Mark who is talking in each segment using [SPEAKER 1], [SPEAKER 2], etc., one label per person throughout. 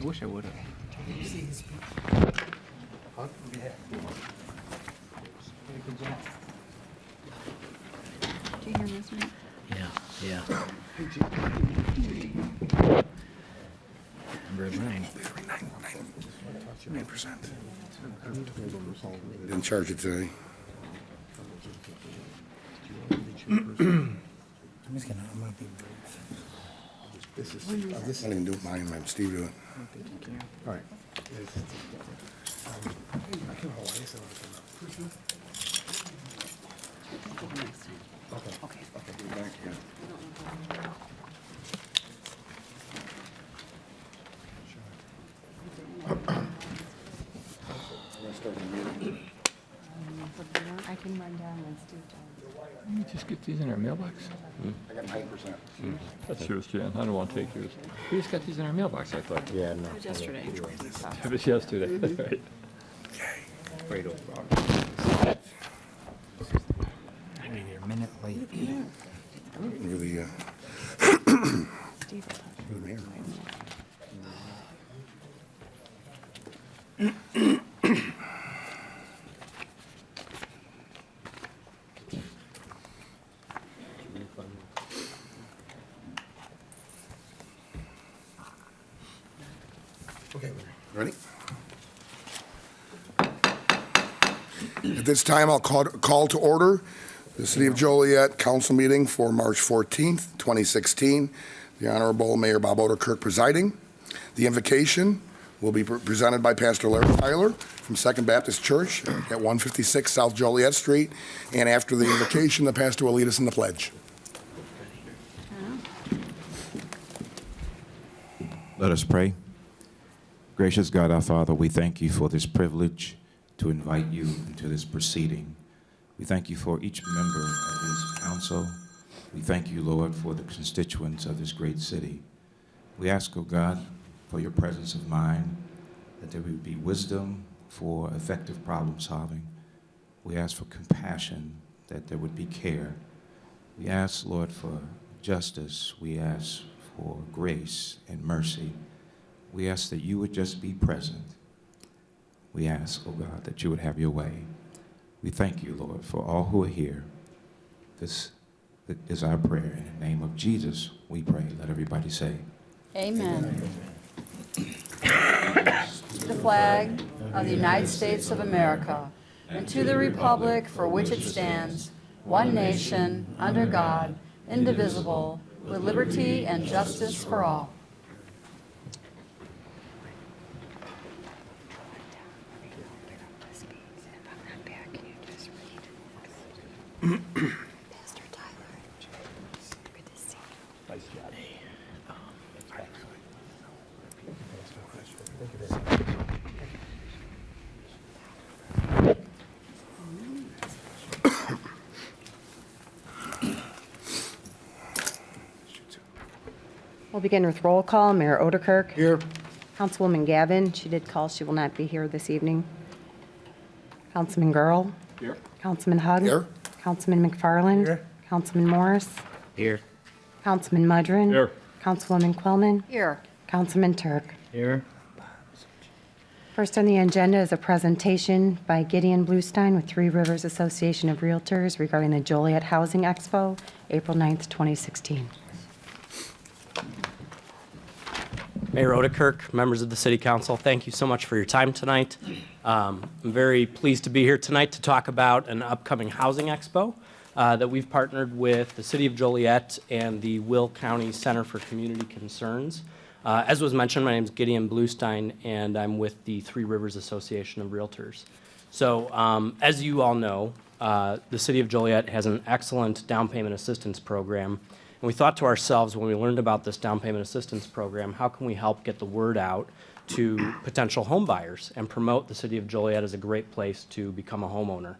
[SPEAKER 1] wish I would have.
[SPEAKER 2] Do you hear this one?
[SPEAKER 1] Yeah. Number 9.
[SPEAKER 3] 9%. Didn't charge it today.
[SPEAKER 4] I'm gonna be brief.
[SPEAKER 3] I didn't even do mine, man. Steve do it.
[SPEAKER 4] All right.
[SPEAKER 2] Okay.
[SPEAKER 3] Back here.
[SPEAKER 2] I can run down when Steve does.
[SPEAKER 5] Let me just get these in our mailbox.
[SPEAKER 3] I got 9%.
[SPEAKER 5] That's yours, Jan. I don't want to take yours. We just got these in our mailbox, I thought.
[SPEAKER 4] Yeah, no.
[SPEAKER 2] It was yesterday.
[SPEAKER 5] It was yesterday. Right.
[SPEAKER 1] Great old frog.
[SPEAKER 4] I mean, you're a minute late.
[SPEAKER 3] Really,
[SPEAKER 2] Steve will talk.
[SPEAKER 3] the mayor.
[SPEAKER 4] Okay.
[SPEAKER 3] Ready? At this time, I'll call to order the City of Joliet Council meeting for March 14th, 2016. The Honorable Mayor Bob Oderkirk presiding. The invocation will be presented by Pastor Larry Tyler from Second Baptist Church at 156 South Joliet Street. And after the invocation, the pastor will lead us in the pledge.
[SPEAKER 6] Let us pray. Gracious God, our Father, we thank you for this privilege to invite you into this proceeding. We thank you for each member of this council. We thank you, Lord, for the constituents of this great city. We ask, O God, for your presence of mind, that there would be wisdom for effective problem solving. We ask for compassion, that there would be care. We ask, Lord, for justice. We ask for grace and mercy. We ask that you would just be present. We ask, oh God, that you would have your way. We thank you, Lord, for all who are here. This is our prayer. In the name of Jesus, we pray. Let everybody say,
[SPEAKER 2] Amen. To the flag of the United States of America and to the republic for which it stands, one nation, under God, indivisible, with liberty and justice for all. Pastor Tyler, good to see you.
[SPEAKER 4] Nice job.
[SPEAKER 7] We'll begin with roll call. Mayor Oderkirk.
[SPEAKER 4] Here.
[SPEAKER 7] Councilwoman Gavin, she did call. She will not be here this evening. Councilman Girl.
[SPEAKER 4] Here.
[SPEAKER 7] Councilman Hug.
[SPEAKER 3] Here.
[SPEAKER 7] Councilman McFarland.
[SPEAKER 4] Here.
[SPEAKER 7] Councilman Morris.
[SPEAKER 1] Here.
[SPEAKER 7] Councilman Mudrin.
[SPEAKER 5] Here.
[SPEAKER 7] Councilwoman Quillman.
[SPEAKER 2] Here.
[SPEAKER 7] Councilman Turk.
[SPEAKER 1] Here.
[SPEAKER 7] First on the agenda is a presentation by Gideon Bluestein with Three Rivers Association of Realtors regarding the Joliet Housing Expo, April 9th, 2016.
[SPEAKER 8] Mayor Oderkirk, members of the City Council, thank you so much for your time tonight. I'm very pleased to be here tonight to talk about an upcoming housing expo that we've partnered with the City of Joliet and the Will County Center for Community Concerns. As was mentioned, my name is Gideon Bluestein, and I'm with the Three Rivers Association of Realtors. So as you all know, the City of Joliet has an excellent down payment assistance program. And we thought to ourselves when we learned about this down payment assistance program, how can we help get the word out to potential home buyers and promote the City of Joliet as a great place to become a homeowner?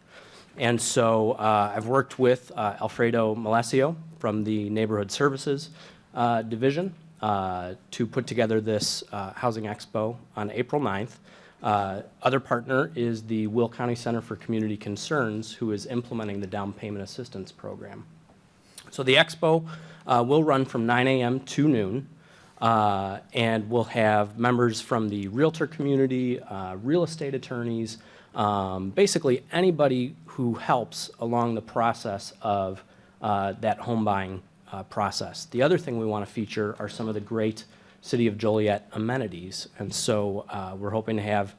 [SPEAKER 8] And so I've worked with Alfredo Malesio from the Neighborhood Services Division to put together this Housing Expo on April 9th. Other partner is the Will County Center for Community Concerns, who is implementing the down payment assistance program. So the expo will run from 9 a.m. to noon. And we'll have members from the realtor community, real estate attorneys, basically anybody who helps along the process of that home buying process. The other thing we want to feature are some of the great City of Joliet amenities. And so we're hoping to have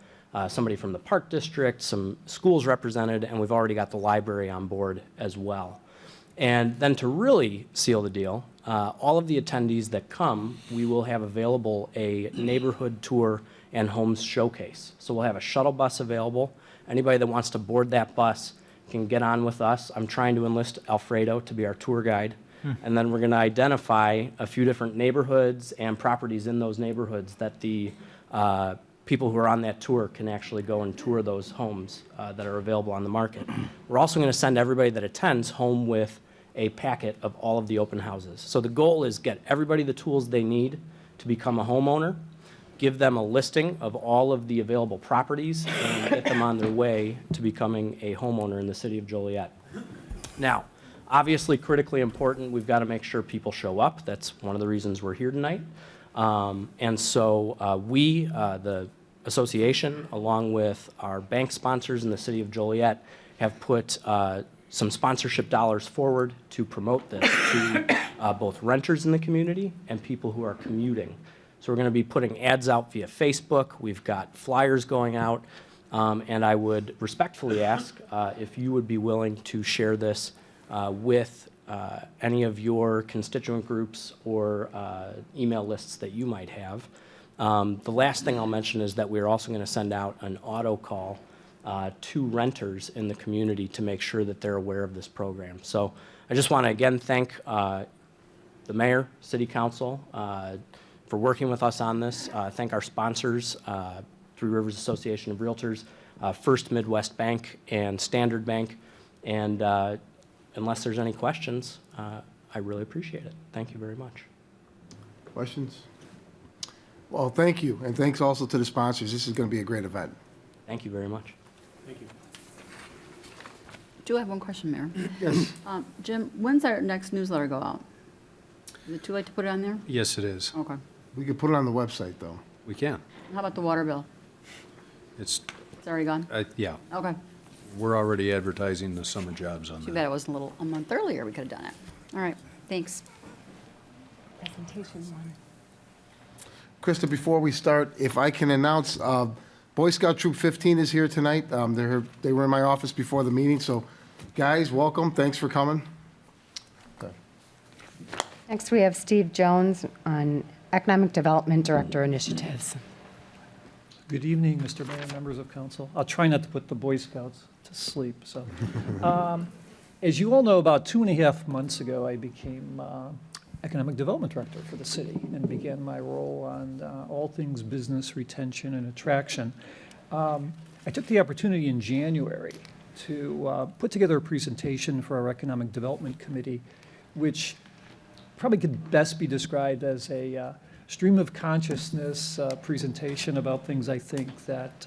[SPEAKER 8] somebody from the Park District, some schools represented, and we've already got the library on board as well. And then to really seal the deal, all of the attendees that come, we will have available a neighborhood tour and homes showcase. So we'll have a shuttle bus available. Anybody that wants to board that bus can get on with us. I'm trying to enlist Alfredo to be our tour guide. And then we're going to identify a few different neighborhoods and properties in those neighborhoods that the people who are on that tour can actually go and tour those homes that are available on the market. We're also going to send everybody that attends home with a packet of all of the open houses. So the goal is get everybody the tools they need to become a homeowner, give them a listing of all of the available properties, and get them on their way to becoming a homeowner in the City of Joliet. Now, obviously critically important, we've got to make sure people show up. That's one of the reasons we're here tonight. And so we, the association, along with our bank sponsors in the City of Joliet, have put some sponsorship dollars forward to promote this to both renters in the community and people who are commuting. So we're going to be putting ads out via Facebook. We've got flyers going out. And I would respectfully ask if you would be willing to share this with any of your constituent groups or email lists that you might have. The last thing I'll mention is that we're also going to send out an auto call to renters in the community to make sure that they're aware of this program. So I just want to again thank the mayor, city council for working with us on this. Thank our sponsors, Three Rivers Association of Realtors, First Midwest Bank, and Standard Bank. And unless there's any questions, I really appreciate it. Thank you very much.
[SPEAKER 9] Questions? Well, thank you, and thanks also to the sponsors. This is going to be a great event.
[SPEAKER 8] Thank you very much.
[SPEAKER 2] Do have one question, Mayor.
[SPEAKER 9] Yes.
[SPEAKER 2] Jim, when's our next newsletter go out? Is it too late to put it on there?
[SPEAKER 10] Yes, it is.
[SPEAKER 2] Okay.
[SPEAKER 9] We could put it on the website, though.
[SPEAKER 10] We can.
[SPEAKER 2] How about the water bill?
[SPEAKER 10] It's,
[SPEAKER 2] It's already gone?
[SPEAKER 10] yeah,
[SPEAKER 2] Okay.
[SPEAKER 10] we're already advertising the summer jobs on
[SPEAKER 2] Too bad
[SPEAKER 10] that.
[SPEAKER 2] it wasn't a month earlier. We could have done it. All right. Thanks.
[SPEAKER 7] Presentation one.
[SPEAKER 9] Krista, before we start, if I can announce, Boy Scout Troop 15 is here tonight. They were in my office before the meeting, so guys, welcome. Thanks for coming. Okay.
[SPEAKER 7] Next, we have Steve Jones on Economic Development Director Initiatives.
[SPEAKER 11] Good evening, Mr. Mayor, members of council. I'll try not to put the Boy Scouts to sleep. So, as you all know, about 2.5 months ago, I became Economic Development Director for the city and began my role on all things business retention and attraction. I took the opportunity in January to put together a presentation for our Economic Development Committee, which probably could best be described as a stream of consciousness presentation about things I think that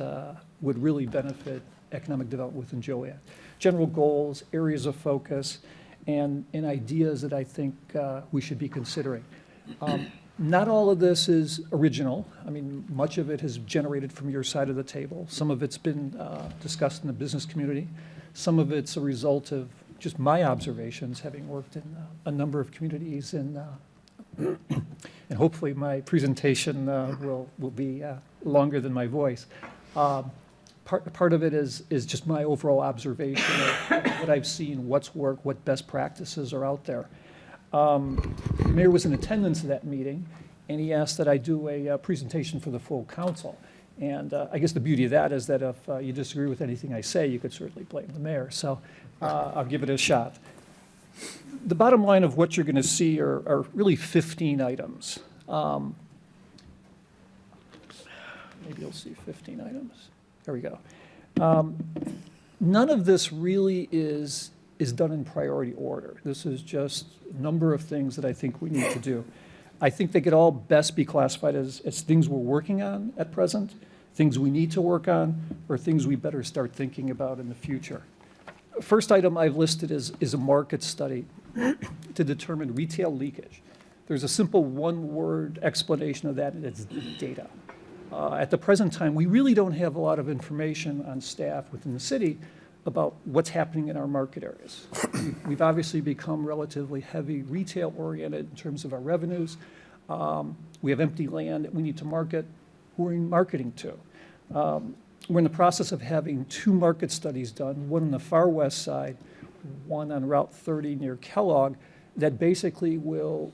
[SPEAKER 11] would really benefit economic development within Joliet. General goals, areas of focus, and ideas that I think we should be considering. Not all of this is original. I mean, much of it has generated from your side of the table. Some of it's been discussed in the business community. Some of it's a result of just my observations, having worked in a number of communities, and hopefully my presentation will be longer than my voice. Part of it is just my overall observation of what I've seen, what's worked, what best practices are out there. The mayor was in attendance at that meeting, and he asked that I do a presentation for the full council. And I guess the beauty of that is that if you disagree with anything I say, you could certainly blame the mayor. So I'll give it a shot. The bottom line of what you're going to see are really 15 items. Maybe you'll see 15 items. There we go. None of this really is done in priority order. This is just a number of things that I think we need to do. I think they could all best be classified as things we're working on at present, things we need to work on, or things we better start thinking about in the future. First item I've listed is a market study to determine retail leakage. There's a simple one-word explanation of that, and it's data. At the present time, we really don't have a lot of information on staff within the city about what's happening in our market areas. We've obviously become relatively heavy retail-oriented in terms of our revenues. We have empty land that we need to market. Who are we marketing to? We're in the process of having 2 market studies done, one on the far west side, one on Route 30 near Kellogg, that basically will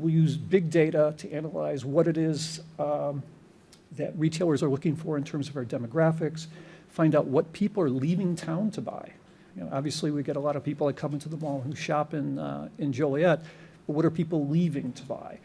[SPEAKER 11] use big data to analyze what it is that retailers are looking for in terms of our demographics, find out what people are leaving town to buy. You know, obviously, we get a lot of people that come into the mall who shop in Joliet, but what are people leaving to buy?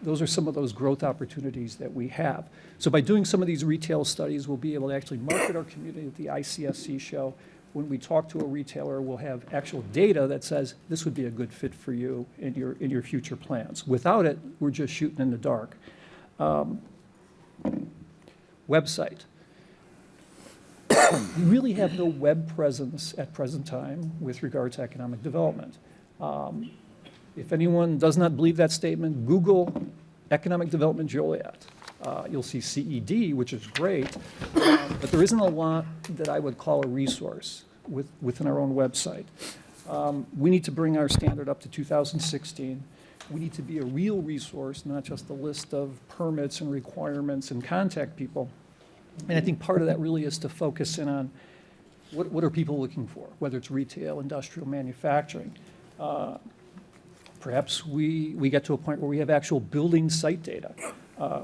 [SPEAKER 11] Those are some of those growth opportunities that we have. So by doing some of these retail studies, we'll be able to actually market our community at the ICSC show. When we talk to a retailer, we'll have actual data that says this would be a good fit for you in your future plans. Without it, we're just shooting in the dark. Website. We really have no web presence at present time with regard to economic development. If anyone does not believe that statement, Google Economic Development Joliet. You'll see CED, which is great, but there isn't a lot that I would call a resource within our own website. We need to bring our standard up to 2016. We need to be a real resource, not just a list of permits and requirements and contact people. And I think part of that really is to focus in on what are people looking for, whether it's retail, industrial, manufacturing. Perhaps we get to a point where we have actual building site data,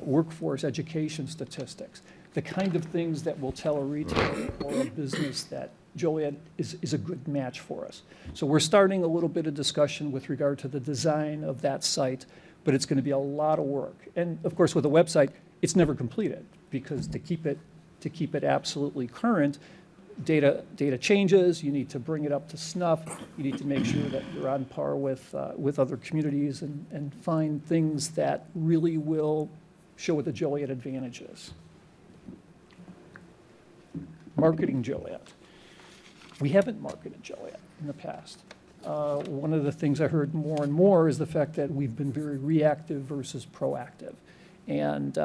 [SPEAKER 11] workforce education statistics, the kind of things that will tell a retailer or a business that Joliet is a good match for us. So we're starting a little bit of discussion with regard to the design of that site, but it's going to be a lot of work. And of course, with a website, it's never completed, because to keep it absolutely current, data changes. You need to bring it up to snuff. You need to make sure that you're on par with other communities and find things that really will show what the Joliet advantage is. Marketing Joliet. We haven't marketed Joliet in the past. One of the things I heard more and more is the fact that we've been very reactive versus proactive. And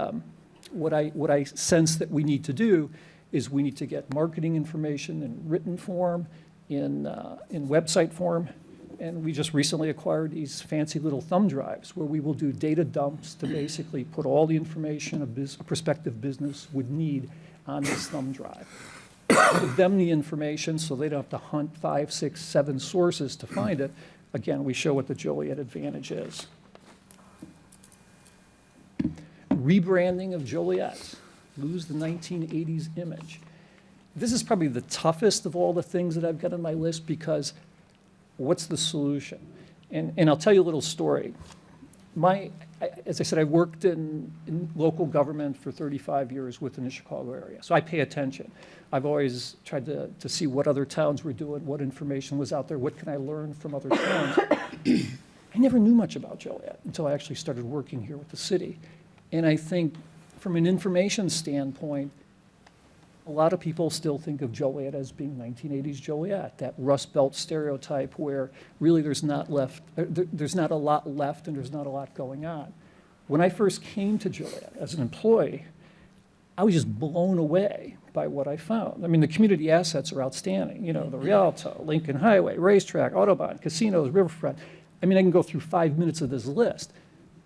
[SPEAKER 11] what I sense that we need to do is we need to get marketing information in written form, in website form, and we just recently acquired these fancy little thumb drives where we will do data dumps to basically put all the information a prospective business would need on this thumb drive. Give them the information so they don't have to hunt 5, 6, 7 sources to find it. Again, we show what the Joliet advantage is. Rebranding of Joliet. Lose the 1980s image. This is probably the toughest of all the things that I've got on my list, because what's the solution? And I'll tell you a little story. As I said, I worked in local government for 35 years within the Chicago area, so I pay attention. I've always tried to see what other towns were doing, what information was out there, what can I learn from other towns. I never knew much about Joliet until I actually started working here with the city. And I think from an information standpoint, a lot of people still think of Joliet as being 1980s Joliet, that Rust Belt stereotype where really there's not a lot left and there's not a lot going on. When I first came to Joliet as an employee, I was just blown away by what I found. I mean, the community assets are outstanding. You know, the Rialto, Lincoln Highway, racetrack, Autobahn, casinos, riverfront. I mean, I can go through 5 minutes of this list.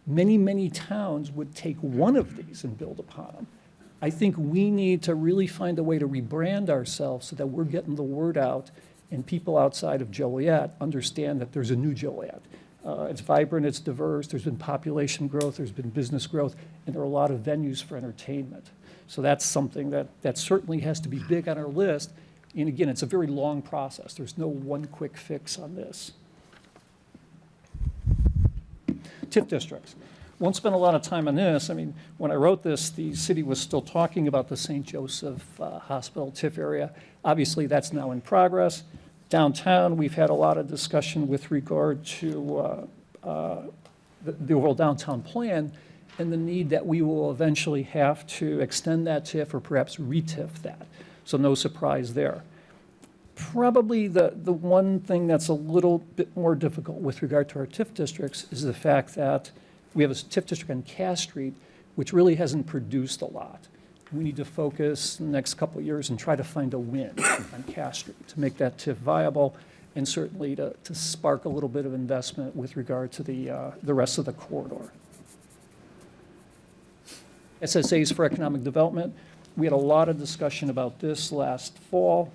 [SPEAKER 11] Many, many towns would take one of these and build upon them. I think we need to really find a way to rebrand ourselves so that we're getting the word out and people outside of Joliet understand that there's a new Joliet. It's vibrant, it's diverse, there's been population growth, there's been business growth, and there are a lot of venues for entertainment. So that's something that certainly has to be big on our list. And again, it's a very long process. There's no one quick fix on this. TIF districts. Won't spend a lot of time on this. I mean, when I wrote this, the city was still talking about the St. Joseph Hospital TIF area. Obviously, that's now in progress. Downtown, we've had a lot of discussion with regard to the overall downtown plan and the need that we will eventually have to extend that TIF or perhaps re-TIF that. So no surprise there. Probably the one thing that's a little bit more difficult with regard to our TIF districts is the fact that We have a TIF district on Cass Street, which really hasn't produced a lot. We need to focus the next couple of years and try to find a win on Cass Street to make that TIF viable, and certainly to spark a little bit of investment with regard to the rest of the corridor. SSAs for economic development. We had a lot of discussion about this last fall.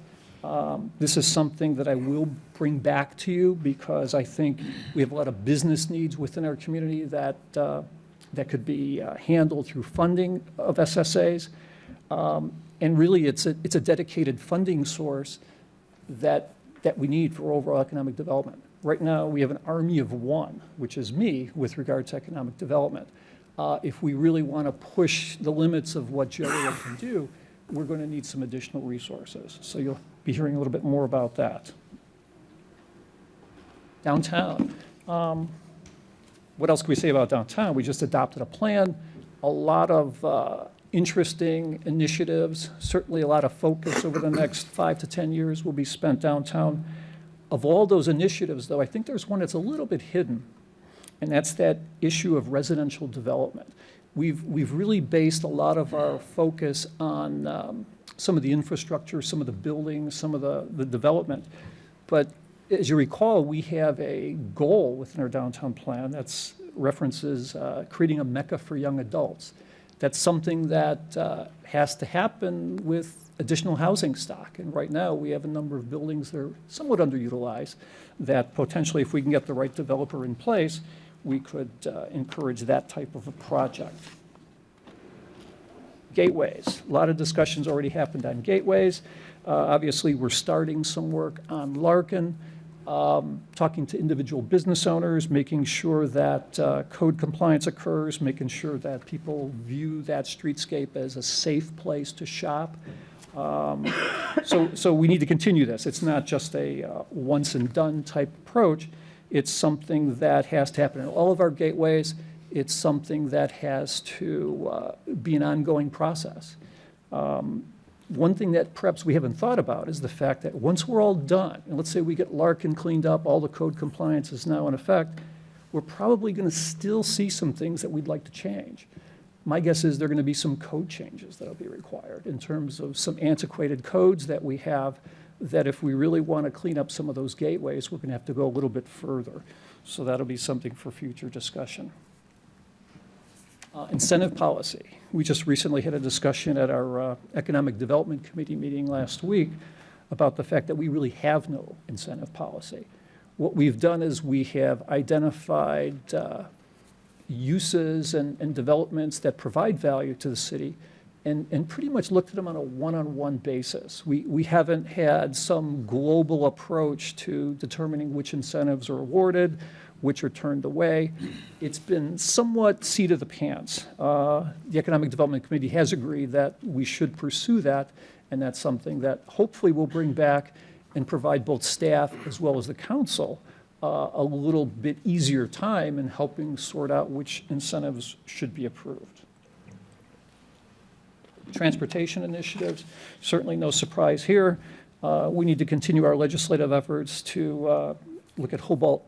[SPEAKER 11] This is something that I will bring back to you because I think we have a lot of business needs within our community that could be handled through funding of SSAs. And really, it's a dedicated funding source that we need for overall economic development. Right now, we have an army of one, which is me, with regard to economic development. If we really want to push the limits of what Joliet can do, we're going to need some additional resources. So you'll be hearing a little bit more about that. Downtown. What else can we say about downtown? We just adopted a plan, a lot of interesting initiatives, certainly a lot of focus over the next 5 to 10 years will be spent downtown. Of all those initiatives, though, I think there's one that's a little bit hidden, and that's that issue of residential development. We've really based a lot of our focus on some of the infrastructure, some of the buildings, some of the development. But as you recall, we have a goal within our downtown plan that references creating a mecca for young adults. That's something that has to happen with additional housing stock. And right now, we have a number of buildings that are somewhat underutilized that potentially, if we can get the right developer in place, we could encourage that type of a project. Gateways. A lot of discussions already happened on gateways. Obviously, we're starting some work on Larkin, talking to individual business owners, making sure that code compliance occurs, making sure that people view that streetscape as a safe place to shop. So we need to continue this. It's not just a once and done type approach. It's something that has to happen in all of our gateways. It's something that has to be an ongoing process. One thing that perhaps we haven't thought about is the fact that once we're all done, and let's say we get Larkin cleaned up, all the code compliance is now in effect, we're probably going to still see some things that we'd like to change. My guess is there are going to be some code changes that will be required in terms of some antiquated codes that we have that if we really want to clean up some of those gateways, we're going to have to go a little bit further. So that'll be something for future discussion. Incentive policy. We just recently had a discussion at our Economic Development Committee meeting last week about the fact that we really have no incentive policy. What we've done is we have identified uses and developments that provide value to the city and pretty much looked at them on a one-on-one basis. We haven't had some global approach to determining which incentives are awarded, which are turned away. It's been somewhat seat of the pants. The Economic Development Committee has agreed that we should pursue that, and that's something that hopefully we'll bring back and provide both staff as well as the council a little bit easier time in helping sort out which incentives should be approved. Transportation initiatives, certainly no surprise here. We need to continue our legislative efforts to look at Hobart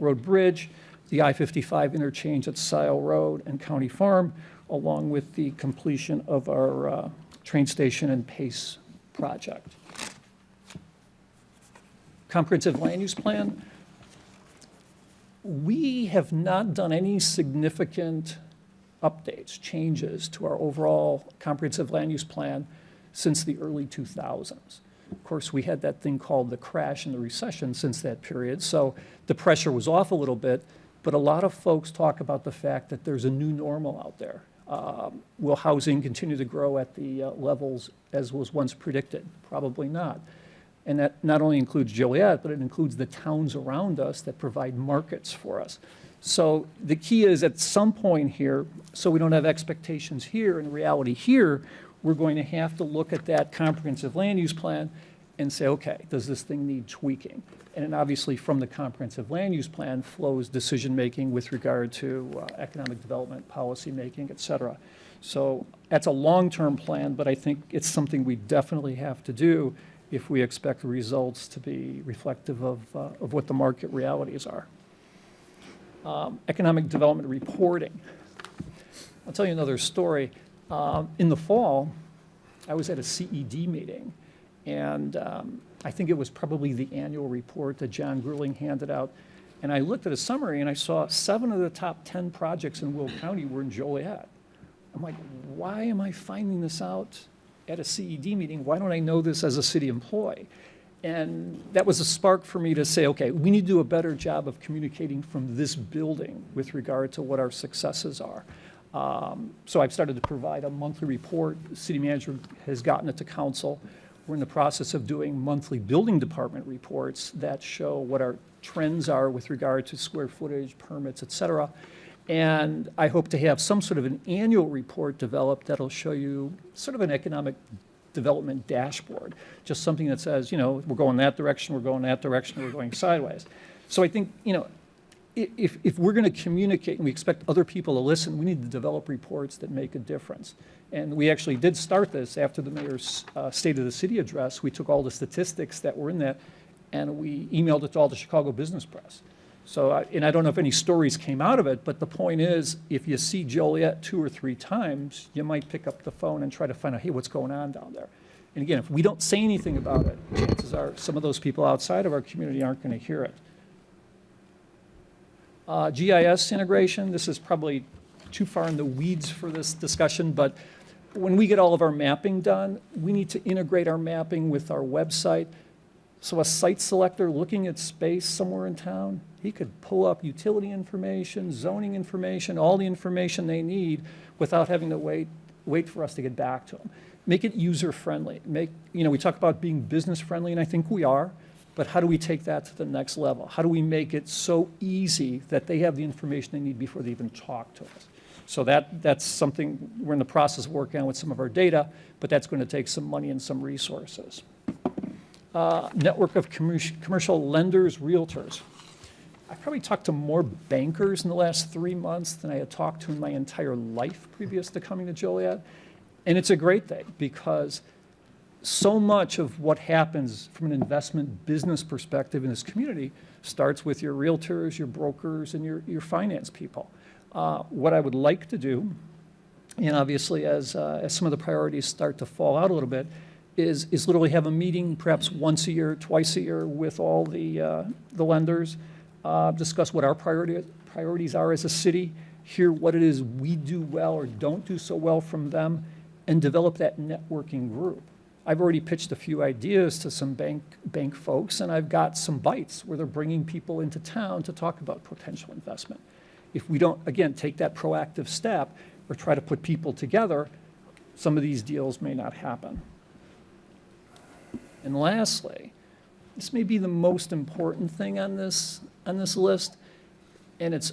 [SPEAKER 11] Road Bridge, the I-55 interchange at Sile Road and County Farm, along with the completion of our train station and PACE project. Comprehensive land use plan. We have not done any significant updates, changes to our overall comprehensive land use plan since the early 2000s. Of course, we had that thing called the crash and the recession since that period, so the pressure was off a little bit, but a lot of folks talk about the fact that there's a new normal out there. Will housing continue to grow at the levels as was once predicted? Probably not. And that not only includes Joliet, but it includes the towns around us that provide markets for us. So the key is at some point here, so we don't have expectations here and reality here, we're going to have to look at that comprehensive land use plan and say, okay, does this thing need tweaking? And then obviously from the comprehensive land use plan flows decision-making with regard to economic development, policy making, et cetera. So that's a long-term plan, but I think it's something we definitely have to do if we expect results to be reflective of what the market realities are. economic development reporting. I'll tell you another story. In the fall, I was at a CED meeting, and I think it was probably the annual report that John Grueling handed out. And I looked at a summary, and I saw 7 of the top 10 projects in Will County were in Joliet. I'm like, why am I finding this out at a CED meeting? Why don't I know this as a city employee? And that was a spark for me to say, okay, we need to do a better job of communicating from this building with regard to what our successes are. So I've started to provide a monthly report. The city manager has gotten it to council. We're in the process of doing monthly building department reports that show what our trends are with regard to square footage, permits, et cetera. And I hope to have some sort of an annual report developed that'll show you sort of an economic development dashboard, just something that says, we're going that direction, we're going that direction, we're going sideways. So I think, if we're going to communicate and we expect other people to listen, we need to develop reports that make a difference. And we actually did start this after the mayor's State of the City address. We took all the statistics that were in that and we emailed it to all the Chicago business press. So, and I don't know if any stories came out of it, but the point is, if you see Joliet 2 or 3 times, you might pick up the phone and try to find out, hey, what's going on down there? And again, if we don't say anything about it, chances are some of those people outside of our community aren't going to hear it. GIS integration, this is probably too far in the weeds for this discussion, but when we get all of our mapping done, we need to integrate our mapping with our website. So a site selector looking at space somewhere in town, he could pull up utility information, zoning information, all the information they need without having to wait for us to get back to them. Make it user-friendly. We talk about being business-friendly, and I think we are, but how do we take that to the next level? How do we make it so easy that they have the information they need before they even talk to us? So that's something we're in the process of working on with some of our data, but that's going to take some money and some resources. Network of commercial lenders, realtors. I probably talked to more bankers in the last 3 months than I had talked to in my entire life previous to coming to Joliet. And it's a great thing because so much of what happens from an investment business perspective in this community starts with your realtors, your brokers, and your finance people. What I would like to do, and obviously as some of the priorities start to fall out a little bit, is literally have a meeting perhaps once a year, twice a year with all the lenders, discuss what our priorities are as a city, hear what it is we do well or don't do so well from them, and develop that networking group. I've already pitched a few ideas to some bank folks, and I've got some bites where they're bringing people into town to talk about potential investment. If we don't, again, take that proactive step or try to put people together, some of these deals may not happen. And lastly, this may be the most important thing on this list, and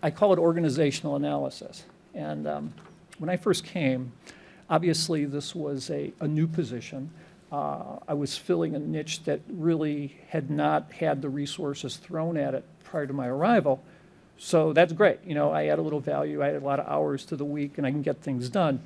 [SPEAKER 11] I call it organizational analysis. And when I first came, obviously this was a new position. I was filling a niche that really had not had the resources thrown at it prior to my arrival. So that's great. I add a little value. I add a lot of hours to the week, and I can get things done.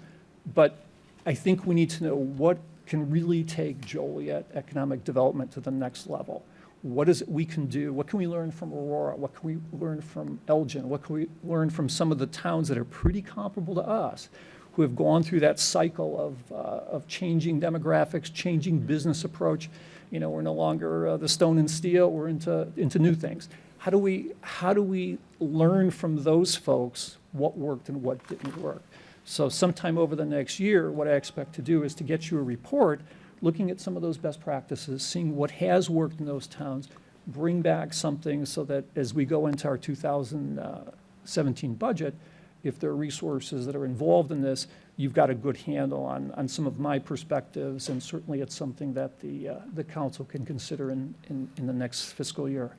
[SPEAKER 11] But I think we need to know what can really take Joliet economic development to the next level. What is it we can do? What can we learn from Aurora? What can we learn from Elgin? What can we learn from some of the towns that are pretty comparable to us, who have gone through that cycle of changing demographics, changing business approach? We're no longer the stone and steel. We're into new things. How do we learn from those folks what worked and what didn't work? So sometime over the next year, what I expect to do is to get you a report looking at some of those best practices, seeing what has worked in those towns, bring back something so that as we go into our 2017 budget, if there are resources that are involved in this, you've got a good handle on some of my perspectives, and certainly it's something that the council can consider in the next fiscal year.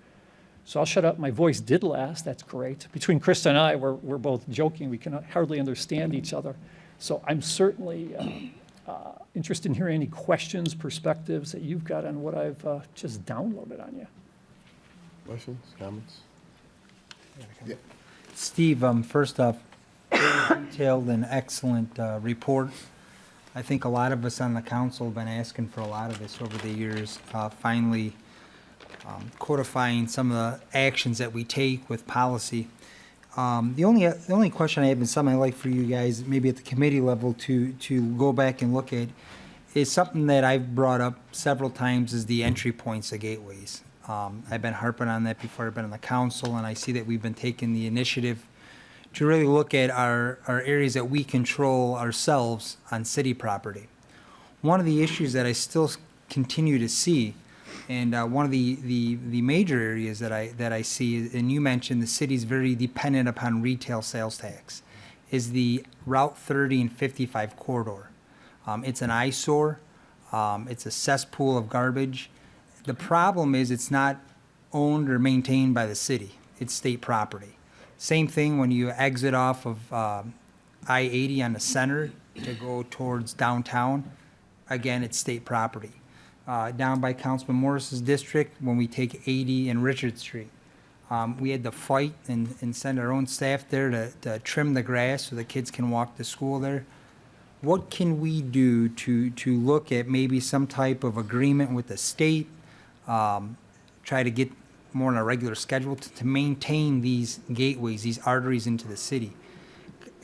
[SPEAKER 11] So I'll shut up. My voice did last. That's great. Between Krista and I, we're both joking. We can hardly understand each other. So I'm certainly interested in hearing any questions, perspectives that you've got on what I've just downloaded on you.
[SPEAKER 9] Questions, comments? Yeah.
[SPEAKER 4] Steve, first off, very detailed and excellent report. I think a lot of us on the council have been asking for a lot of this over the years. Finally codifying some of the actions that we take with policy. The only question I have, and something I'd like for you guys, maybe at the committee level, to go back and look at, is something that I've brought up several times, is the entry points, the gateways. I've been harping on that before I've been on the council, and I see that we've been taking the initiative to really look at our areas that we control ourselves on city property. One of the issues that I still continue to see, and one of the major areas that I see, and you mentioned the city's very dependent upon retail sales tax, is the Route 30 and 55 corridor. It's an eyesore. It's a cesspool of garbage. The problem is it's not owned or maintained by the city. It's state property. Same thing when you exit off of I-80 on the center to go towards downtown. Again, it's state property. Down by Councilman Morris's district, when we take 80 and Richard Street, we had to fight and send our own staff there to trim the grass so the kids can walk to school there. What can we do to look at maybe some type of agreement with the state, try to get more on a regular schedule to maintain these gateways, these arteries into the city?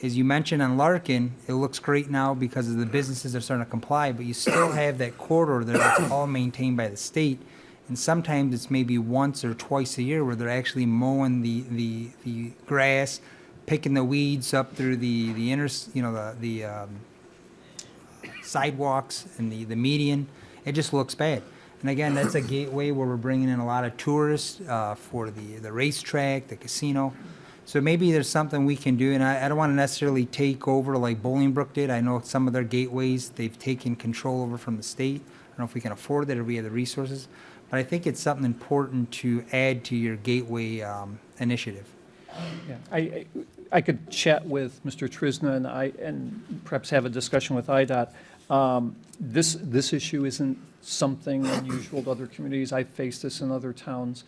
[SPEAKER 4] As you mentioned on Larkin, it looks great now because of the businesses that are starting to comply, but you still have that corridor there that's all maintained by the state. And sometimes it's maybe once or twice a year where they're actually mowing the grass, picking the weeds up through the sidewalks and the median. It just looks bad. And again, that's a gateway where we're bringing in a lot of tourists for the racetrack, the casino. So maybe there's something we can do, and I don't want to necessarily take over like Bolingbrook did. I know some of their gateways, they've taken control over from the state. I don't know if we can afford that or we have the resources, but I think it's something important to add to your gateway initiative.
[SPEAKER 11] Yeah, I could chat with Mr. Trisna and perhaps have a discussion with IDOT. This issue isn't something unusual to other communities. I've faced this in other towns.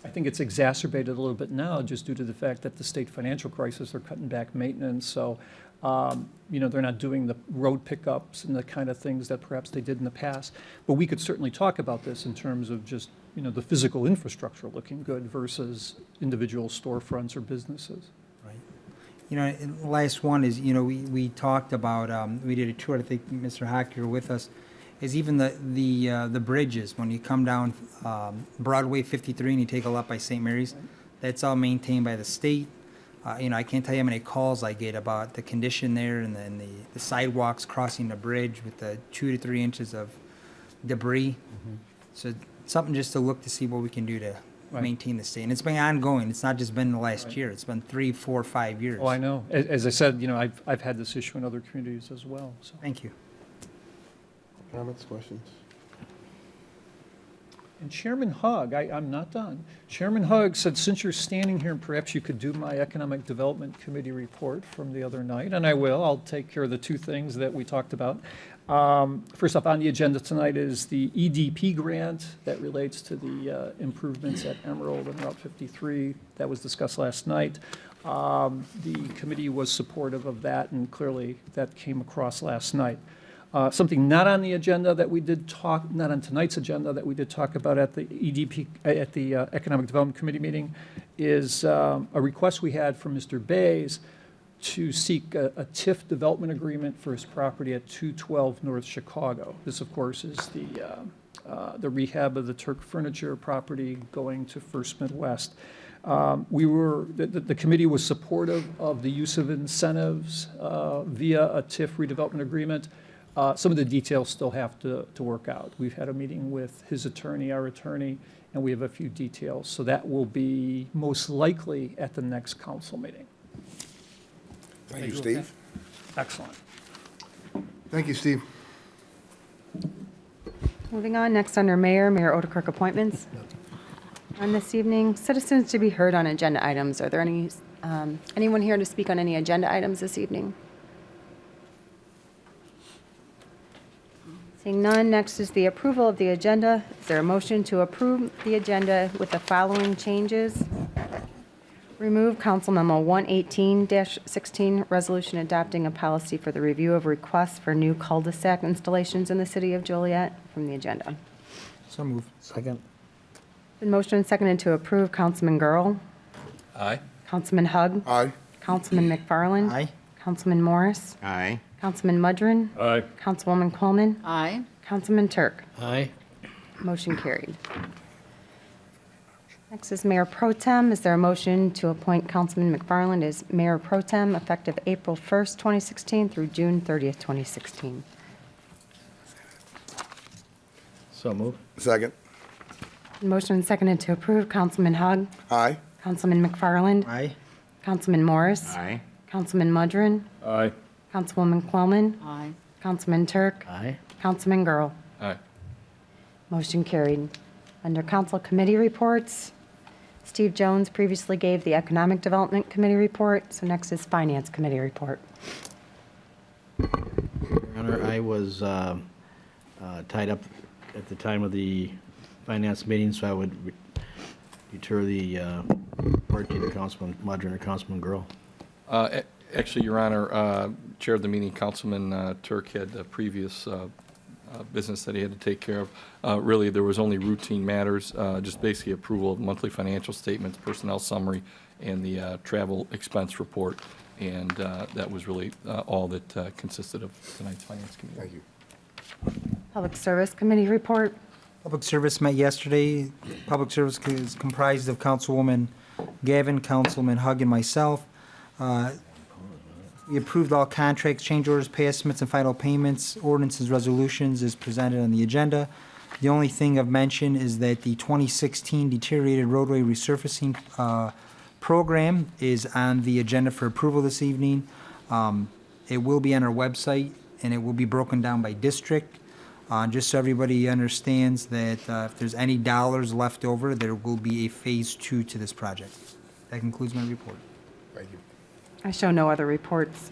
[SPEAKER 11] I think it's exacerbated a little bit now just due to the fact that the state financial crisis, they're cutting back maintenance. So, they're not doing the road pickups and the kind of things that perhaps they did in the past. But we could certainly talk about this in terms of just, the physical infrastructure looking good versus individual storefronts or businesses.
[SPEAKER 4] Right. And the last one is, we talked about, we did a tour, I think Mr. Hock, you were with us, is even the bridges, when you come down Broadway 53 and you take a left by St. Mary's, that's all maintained by the state. I can't tell you how many calls I get about the condition there and then the sidewalks crossing the bridge with the 2 to 3 inches of debris. So something just to look to see what we can do to maintain the state. And it's been ongoing. It's not just been the last year. It's been 3, 4, 5 years.
[SPEAKER 11] Oh, I know. As I said, I've had this issue in other communities as well. So.
[SPEAKER 4] Thank you.
[SPEAKER 9] Comments, questions?
[SPEAKER 11] And Chairman Hugg, I'm not done. Chairman Hugg said, since you're standing here, perhaps you could do my Economic Development Committee report from the other night, and I will. I'll take care of the two things that we talked about. First up on the agenda tonight is the EDP grant that relates to the improvements at Emerald and Route 53. That was discussed last night. The committee was supportive of that, and clearly that came across last night. Something not on the agenda that we did talk, not on tonight's agenda that we did talk about at the EDP, at the Economic Development Committee meeting, is a request we had from Mr. Bays to seek a TIF development agreement for his property at 212 North Chicago. This, of course, is the rehab of the Turk Furniture property going to First Midwest. The committee was supportive of the use of incentives via a TIF redevelopment agreement. Some of the details still have to work out. We've had a meeting with his attorney, our attorney, and we have a few details. So that will be most likely at the next council meeting.
[SPEAKER 3] Thank you, Steve.
[SPEAKER 11] Excellent.
[SPEAKER 9] Thank you, Steve.
[SPEAKER 7] Moving on, next under Mayor Odekirk appointments. On this evening, citizens to be heard on agenda items. Are there anyone here to speak on any agenda items this evening? Seeing none, next is the approval of the agenda. Is there a motion to approve the agenda with the following changes? Remove Council Memo 118-16, resolution adopting a policy for the review of requests for new cul-de-sac installations in the city of Joliet from the agenda.
[SPEAKER 4] So moved. Second.
[SPEAKER 7] Been motion and seconded to approve. Councilman Girl.
[SPEAKER 1] Aye.
[SPEAKER 7] Councilman Hug.
[SPEAKER 3] Aye.
[SPEAKER 7] Councilman McFarland.
[SPEAKER 4] Aye.
[SPEAKER 7] Councilman Morris.
[SPEAKER 1] Aye.
[SPEAKER 7] Councilman Mudrin.
[SPEAKER 5] Aye.
[SPEAKER 7] Councilwoman Coleman.
[SPEAKER 2] Aye.
[SPEAKER 7] Councilman Turk.
[SPEAKER 1] Aye.
[SPEAKER 7] Motion carried. Next is Mayor Pro Tem. Is there a motion to appoint Councilman McFarland as Mayor Pro Tem effective April 1st, 2016 through June 30th, 2016?
[SPEAKER 1] So move.
[SPEAKER 3] Second.
[SPEAKER 7] Motion and seconded to approve. Councilman Hug.
[SPEAKER 3] Aye.
[SPEAKER 7] Councilman McFarland.
[SPEAKER 4] Aye.
[SPEAKER 7] Councilman Morris.
[SPEAKER 1] Aye.
[SPEAKER 7] Councilman Mudrin.
[SPEAKER 5] Aye.
[SPEAKER 7] Councilwoman Coleman.
[SPEAKER 2] Aye.
[SPEAKER 7] Councilman Turk.
[SPEAKER 1] Aye.
[SPEAKER 7] Councilman Girl.
[SPEAKER 5] Aye.
[SPEAKER 7] Motion carried. Under council committee reports, Steve Jones previously gave the Economic Development Committee report, so next is Finance Committee report.
[SPEAKER 1] Your Honor, I was tied up at the time of the finance meeting, so I would deter the report to Councilman Mudrin or Councilman Girl.
[SPEAKER 5] Actually, Your Honor, Chair of the meeting, Councilman Turk had a previous business that he had to take care of. Really, there was only routine matters, just basically approval of monthly financial statements, personnel summary, and the travel expense report. And that was really all that consisted of tonight's Finance Committee.
[SPEAKER 3] Thank you.
[SPEAKER 7] Public Service Committee report.
[SPEAKER 4] Public Service met yesterday. Public Service is comprised of Councilwoman Gavin, Councilman Hug, and myself. We approved all contracts, change orders, pay estimates, and final payments, ordinances, resolutions is presented on the agenda. The only thing of mention is that the 2016 deteriorated roadway resurfacing program is on the agenda for approval this evening. It will be on our website, and it will be broken down by district. Just so everybody understands that if there's any dollars left over, there will be a phase 2 to this project. That concludes my report.
[SPEAKER 3] Thank you.
[SPEAKER 7] I show no other reports.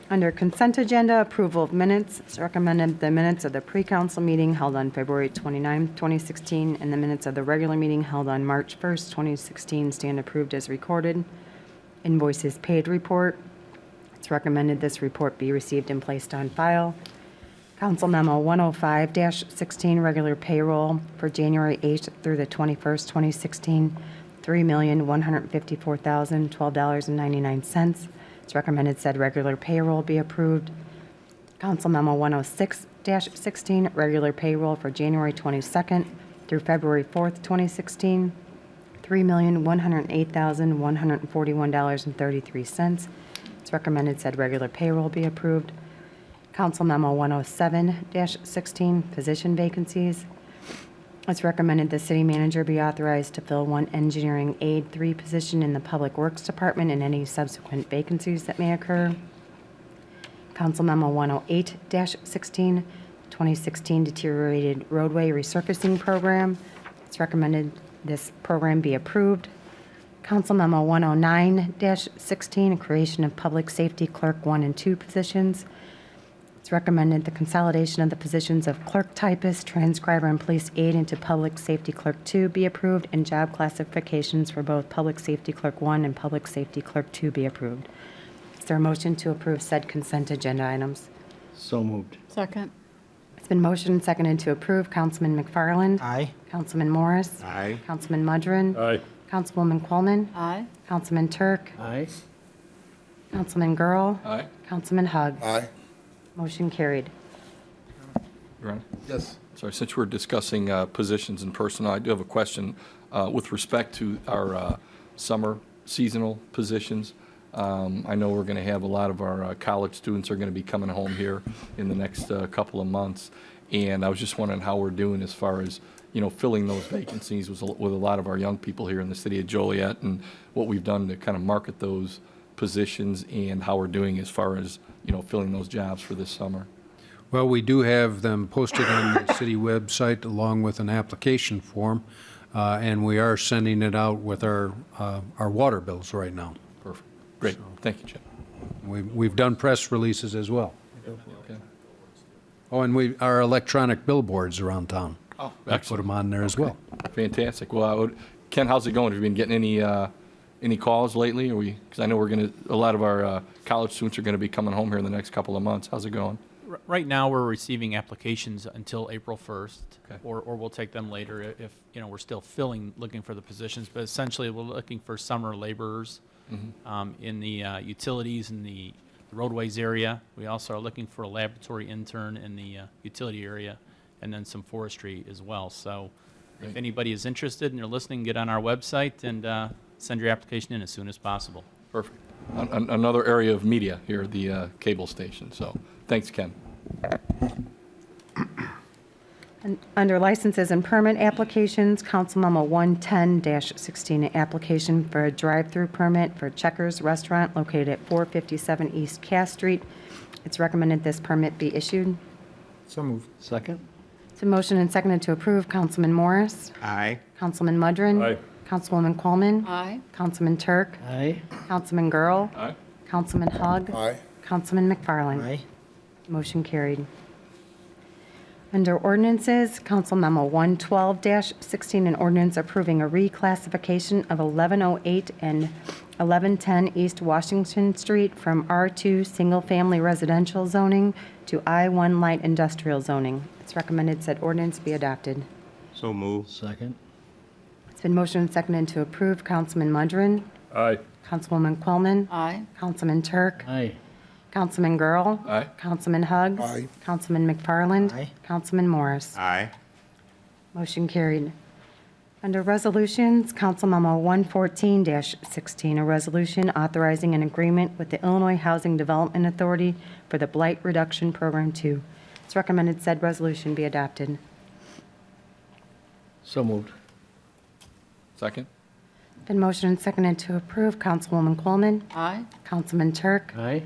[SPEAKER 7] Under consent agenda, approval of minutes. It's recommended the minutes of the pre-council meeting held on February 29, 2016, and the minutes of the regular meeting held on March 1st, 2016 stand approved as recorded. Invoices paid report. It's recommended this report be received and placed on file. Council Memo 105-16, regular payroll for January 8th through the 21st, 2016, $3,154,012.99. It's recommended said regular payroll be approved. Council Memo 106-16, regular payroll for January 22nd through February 4th, 2016, $3,108,141.33. It's recommended said regular payroll be approved. Council Memo 107-16, position vacancies. It's recommended the city manager be authorized to fill one engineering aide 3 position in the Public Works Department and any subsequent vacancies that may occur. Council Memo 108-16, 2016 deteriorated roadway resurfacing program. It's recommended this program be approved. Council Memo 109-16, creation of Public Safety Clerk 1 and 2 positions. It's recommended the consolidation of the positions of clerk typist, transcriber, and police aide into Public Safety Clerk 2 be approved, and job classifications for both Public Safety Clerk 1 and Public Safety Clerk 2 be approved. Is there a motion to approve said consent agenda items?
[SPEAKER 1] So moved.
[SPEAKER 2] Second.
[SPEAKER 7] It's been motioned and seconded to approve. Councilman McFarland.
[SPEAKER 4] Aye.
[SPEAKER 7] Councilman Morris.
[SPEAKER 1] Aye.
[SPEAKER 7] Councilman Mudrin.
[SPEAKER 5] Aye.
[SPEAKER 7] Councilwoman Coleman.
[SPEAKER 2] Aye.
[SPEAKER 7] Councilman Turk.
[SPEAKER 1] Aye.
[SPEAKER 7] Councilman Girl.
[SPEAKER 5] Aye.
[SPEAKER 7] Councilman Hug.
[SPEAKER 3] Aye.
[SPEAKER 7] Motion carried.
[SPEAKER 5] Your Honor.
[SPEAKER 3] Yes.
[SPEAKER 5] Sorry, since we're discussing positions and personnel, I do have a question with respect to our summer seasonal positions. I know we're going to have a lot of our college students are going to be coming home here in the next couple of months, and I was just wondering how we're doing as far as, filling those vacancies with a lot of our young people here in the city of Joliet, and what we've done to kind of market those positions and how we're doing as far as, filling those jobs for this summer.
[SPEAKER 10] Well, we do have them posted on the city website along with an application form, and we are sending it out with our water bills right now.
[SPEAKER 5] Perfect. Great. Thank you, Jim.
[SPEAKER 10] We've done press releases as well.
[SPEAKER 5] Okay.
[SPEAKER 10] Oh, and our electronic billboards around town.
[SPEAKER 5] Oh,
[SPEAKER 10] We put them on there as well.
[SPEAKER 5] Fantastic. Well, Ken, how's it going? Have you been getting any calls lately? Because I know a lot of our college students are going to be coming home here in the next couple of months. How's it going?
[SPEAKER 12] Right now, we're receiving applications until April 1st,
[SPEAKER 5] Okay.
[SPEAKER 12] or we'll take them later if, we're still looking for the positions. But essentially, we're looking for summer laborers in the utilities and the roadways area. We also are looking for a laboratory intern in the utility area, and then some forestry as well. So if
[SPEAKER 5] Great.
[SPEAKER 12] anybody is interested and you're listening, get on our website and send your application in as soon as possible.
[SPEAKER 5] Perfect. Another area of media here at the cable station, so thanks, Ken.
[SPEAKER 7] Under licenses and permit applications, Council Memo 110-16, application for a drive-through permit for Checkers Restaurant located at 457 East Cass Street. It's recommended this permit be issued.
[SPEAKER 4] So moved.
[SPEAKER 1] Second?
[SPEAKER 7] It's a motion and seconded to approve. Councilman Morris?
[SPEAKER 6] Aye.
[SPEAKER 7] Councilman Mudrin?
[SPEAKER 5] Aye.
[SPEAKER 7] Councilwoman Coleman?
[SPEAKER 2] Aye.
[SPEAKER 7] Councilman Turk?
[SPEAKER 1] Aye.
[SPEAKER 7] Councilman Girl?
[SPEAKER 5] Aye.
[SPEAKER 7] Councilman Hug?
[SPEAKER 3] Aye.
[SPEAKER 7] Councilman McFarland?
[SPEAKER 4] Aye.
[SPEAKER 7] Motion carried. Under ordinances, Council Memo 112-16, an ordinance approving a reclassification of 1108 and 1110 East Washington Street from R2 Single Family Residential Zoning to I1 Light Industrial Zoning. It's recommended said ordinance be adopted.
[SPEAKER 6] So move.
[SPEAKER 1] Second?
[SPEAKER 7] It's been motioned and seconded to approve. Councilman Mudrin?
[SPEAKER 5] Aye.
[SPEAKER 7] Councilwoman Quellman?
[SPEAKER 2] Aye.
[SPEAKER 7] Councilman Turk?
[SPEAKER 1] Aye.
[SPEAKER 7] Councilman Girl?
[SPEAKER 5] Aye.
[SPEAKER 7] Councilman Hug?
[SPEAKER 3] Aye.
[SPEAKER 7] Councilman McFarland?
[SPEAKER 4] Aye.
[SPEAKER 7] Councilman Morris?
[SPEAKER 6] Aye.
[SPEAKER 7] Motion carried. Under resolutions, Council Memo 114-16, a resolution authorizing an agreement with the Illinois Housing Development Authority for the Blight Reduction Program 2. It's recommended said resolution be adopted.
[SPEAKER 1] So moved.
[SPEAKER 5] Second?
[SPEAKER 7] Been motioned and seconded to approve. Councilwoman Coleman?
[SPEAKER 2] Aye.
[SPEAKER 7] Councilman Turk?
[SPEAKER 1] Aye.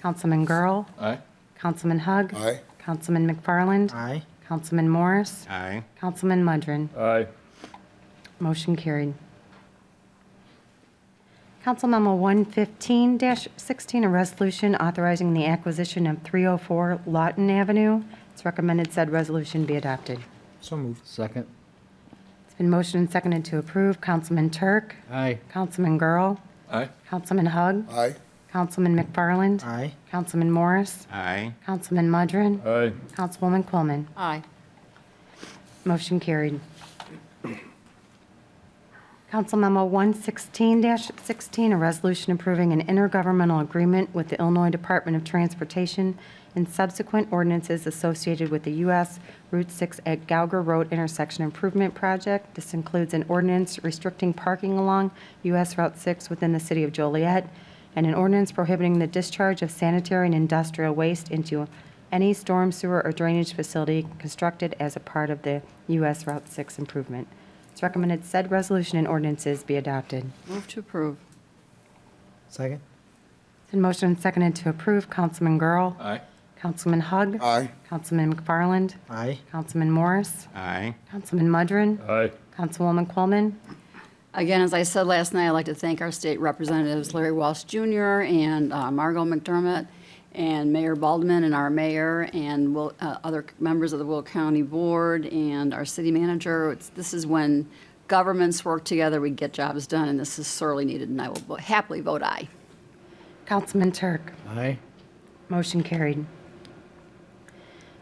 [SPEAKER 7] Councilman Girl?
[SPEAKER 5] Aye.
[SPEAKER 7] Councilman Hug?
[SPEAKER 3] Aye.
[SPEAKER 7] Councilman McFarland?
[SPEAKER 4] Aye.
[SPEAKER 7] Councilman Morris?
[SPEAKER 6] Aye.
[SPEAKER 7] Councilman Mudrin?
[SPEAKER 5] Aye.
[SPEAKER 7] Motion carried. Council Memo 115-16, a resolution authorizing the acquisition of 304 Lawton Avenue. It's recommended said resolution be adopted.
[SPEAKER 4] So moved.
[SPEAKER 1] Second?
[SPEAKER 7] It's been motioned and seconded to approve. Councilman Turk?
[SPEAKER 1] Aye.
[SPEAKER 7] Councilman Girl?
[SPEAKER 5] Aye.
[SPEAKER 7] Councilman Hug?
[SPEAKER 3] Aye.
[SPEAKER 7] Councilman McFarland?
[SPEAKER 4] Aye.
[SPEAKER 7] Councilman Morris?
[SPEAKER 6] Aye.
[SPEAKER 7] Councilman Mudrin?
[SPEAKER 5] Aye.
[SPEAKER 7] Councilwoman Quillman?
[SPEAKER 2] Aye.
[SPEAKER 7] Motion carried. Council Memo 116-16, a resolution approving an intergovernmental agreement with the Illinois Department of Transportation and subsequent ordinances associated with the U.S. Route 6 at Gauger Road Intersection Improvement Project. This includes an ordinance restricting parking along U.S. Route 6 within the city of Joliet, and an ordinance prohibiting the discharge of sanitary and industrial waste into any storm sewer or drainage facility constructed as a part of the U.S. Route 6 improvement. It's recommended said resolution and ordinances be adopted.
[SPEAKER 2] Move to approve.
[SPEAKER 4] Second?
[SPEAKER 7] It's been motioned and seconded to approve. Councilman Girl?
[SPEAKER 5] Aye.
[SPEAKER 7] Councilman Hug?
[SPEAKER 3] Aye.
[SPEAKER 7] Councilman McFarland?
[SPEAKER 4] Aye.
[SPEAKER 7] Councilman Morris?
[SPEAKER 6] Aye.
[SPEAKER 7] Councilman Mudrin?
[SPEAKER 5] Aye.
[SPEAKER 7] Councilwoman Coleman?
[SPEAKER 2] Again, as I said last night, I'd like to thank our state representatives, Larry Walsh Jr. and Margot McDermott, and Mayor Baldwin and our mayor, and other members of the Will County Board, and our city manager. This is when governments work together, we get jobs done, and this is sorely needed, and I will happily vote aye.
[SPEAKER 7] Councilman Turk?
[SPEAKER 1] Aye.
[SPEAKER 7] Motion carried.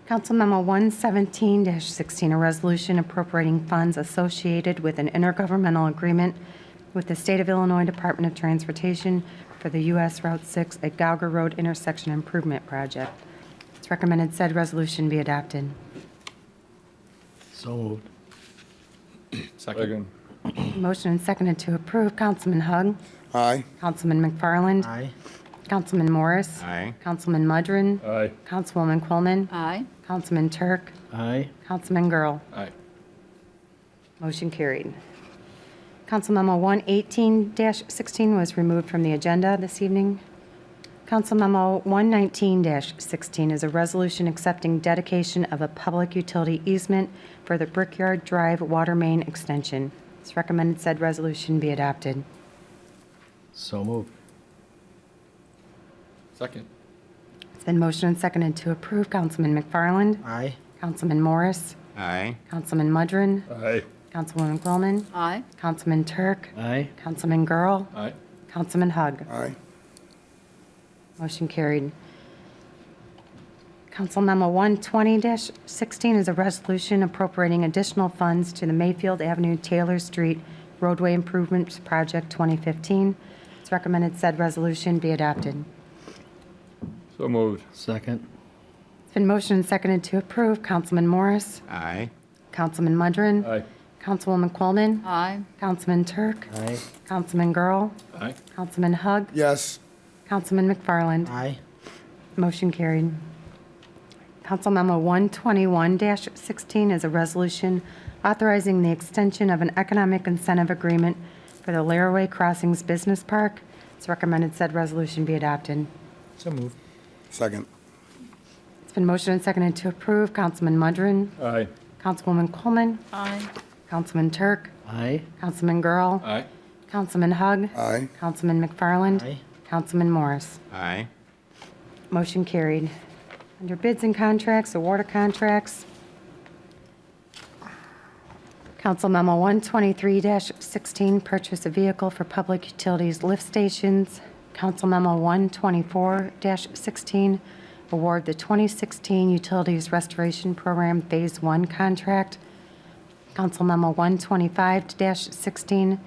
[SPEAKER 7] Council Memo 117-16, a resolution appropriating funds associated with an intergovernmental agreement with the State of Illinois Department of Transportation for the U.S. Route 6 at Gauger Road Intersection Improvement Project. It's recommended said resolution be adopted.
[SPEAKER 1] So moved.
[SPEAKER 5] Second?
[SPEAKER 7] Motion and seconded to approve. Councilman Hug?
[SPEAKER 3] Aye.
[SPEAKER 7] Councilman McFarland?
[SPEAKER 4] Aye.
[SPEAKER 7] Councilman Morris?
[SPEAKER 6] Aye.
[SPEAKER 7] Councilman Mudrin?
[SPEAKER 5] Aye.
[SPEAKER 7] Councilwoman Quillman?
[SPEAKER 2] Aye.
[SPEAKER 7] Councilman Turk?
[SPEAKER 1] Aye.
[SPEAKER 7] Councilman Girl?
[SPEAKER 5] Aye.
[SPEAKER 7] Motion carried. Council Memo 118-16 was removed from the agenda this evening. Council Memo 119-16 is a resolution accepting dedication of a public utility easement for the Brickyard Drive water main extension. It's recommended said resolution be adopted.
[SPEAKER 1] So moved.
[SPEAKER 5] Second?
[SPEAKER 7] It's been motioned and seconded to approve. Councilman McFarland?
[SPEAKER 4] Aye.
[SPEAKER 7] Councilman Morris?
[SPEAKER 6] Aye.
[SPEAKER 7] Councilman Mudrin?
[SPEAKER 5] Aye.
[SPEAKER 7] Councilwoman Quillman?
[SPEAKER 2] Aye.
[SPEAKER 7] Councilman Turk?
[SPEAKER 1] Aye.
[SPEAKER 7] Councilman Girl?
[SPEAKER 5] Aye.
[SPEAKER 7] Councilman Hug?
[SPEAKER 3] Aye.
[SPEAKER 7] Motion carried. Council Memo 120-16 is a resolution appropriating additional funds to the Mayfield Avenue Taylor Street Roadway Improvements Project 2015. It's recommended said resolution be adopted.
[SPEAKER 5] So moved.
[SPEAKER 1] Second.
[SPEAKER 7] It's been motioned and seconded to approve. Councilman Morris?
[SPEAKER 6] Aye.
[SPEAKER 7] Councilman Mudrin?
[SPEAKER 5] Aye.
[SPEAKER 7] Councilwoman Coleman?
[SPEAKER 2] Aye.
[SPEAKER 7] Councilman Turk?
[SPEAKER 1] Aye.
[SPEAKER 7] Councilman Girl?
[SPEAKER 5] Aye.
[SPEAKER 7] Councilman Hug?
[SPEAKER 3] Yes.
[SPEAKER 7] Councilman McFarland?
[SPEAKER 1] Aye.
[SPEAKER 7] Motion carried. Council Memo 121-16 is a resolution authorizing the extension of an economic incentive agreement for the Laraway Crossings Business Park. It's recommended said resolution be adopted.
[SPEAKER 4] So moved.
[SPEAKER 3] Second.
[SPEAKER 7] It's been motioned and seconded to approve. Councilman Mudrin?
[SPEAKER 5] Aye.
[SPEAKER 7] Councilwoman Coleman?
[SPEAKER 2] Aye.
[SPEAKER 7] Councilman Turk?
[SPEAKER 1] Aye.
[SPEAKER 7] Councilman Girl?
[SPEAKER 5] Aye.
[SPEAKER 7] Councilman Hug?
[SPEAKER 3] Aye.
[SPEAKER 7] Councilman McFarland?
[SPEAKER 1] Aye.
[SPEAKER 7] Councilman Morris?
[SPEAKER 6] Aye.
[SPEAKER 7] Motion carried. Under bids and contracts, award of contracts. Council Memo 123-16, purchase a vehicle for public utilities lift stations. Council Memo 124-16, award the 2016 Utilities Restoration Program Phase 1 contract. Council Memo 125-16,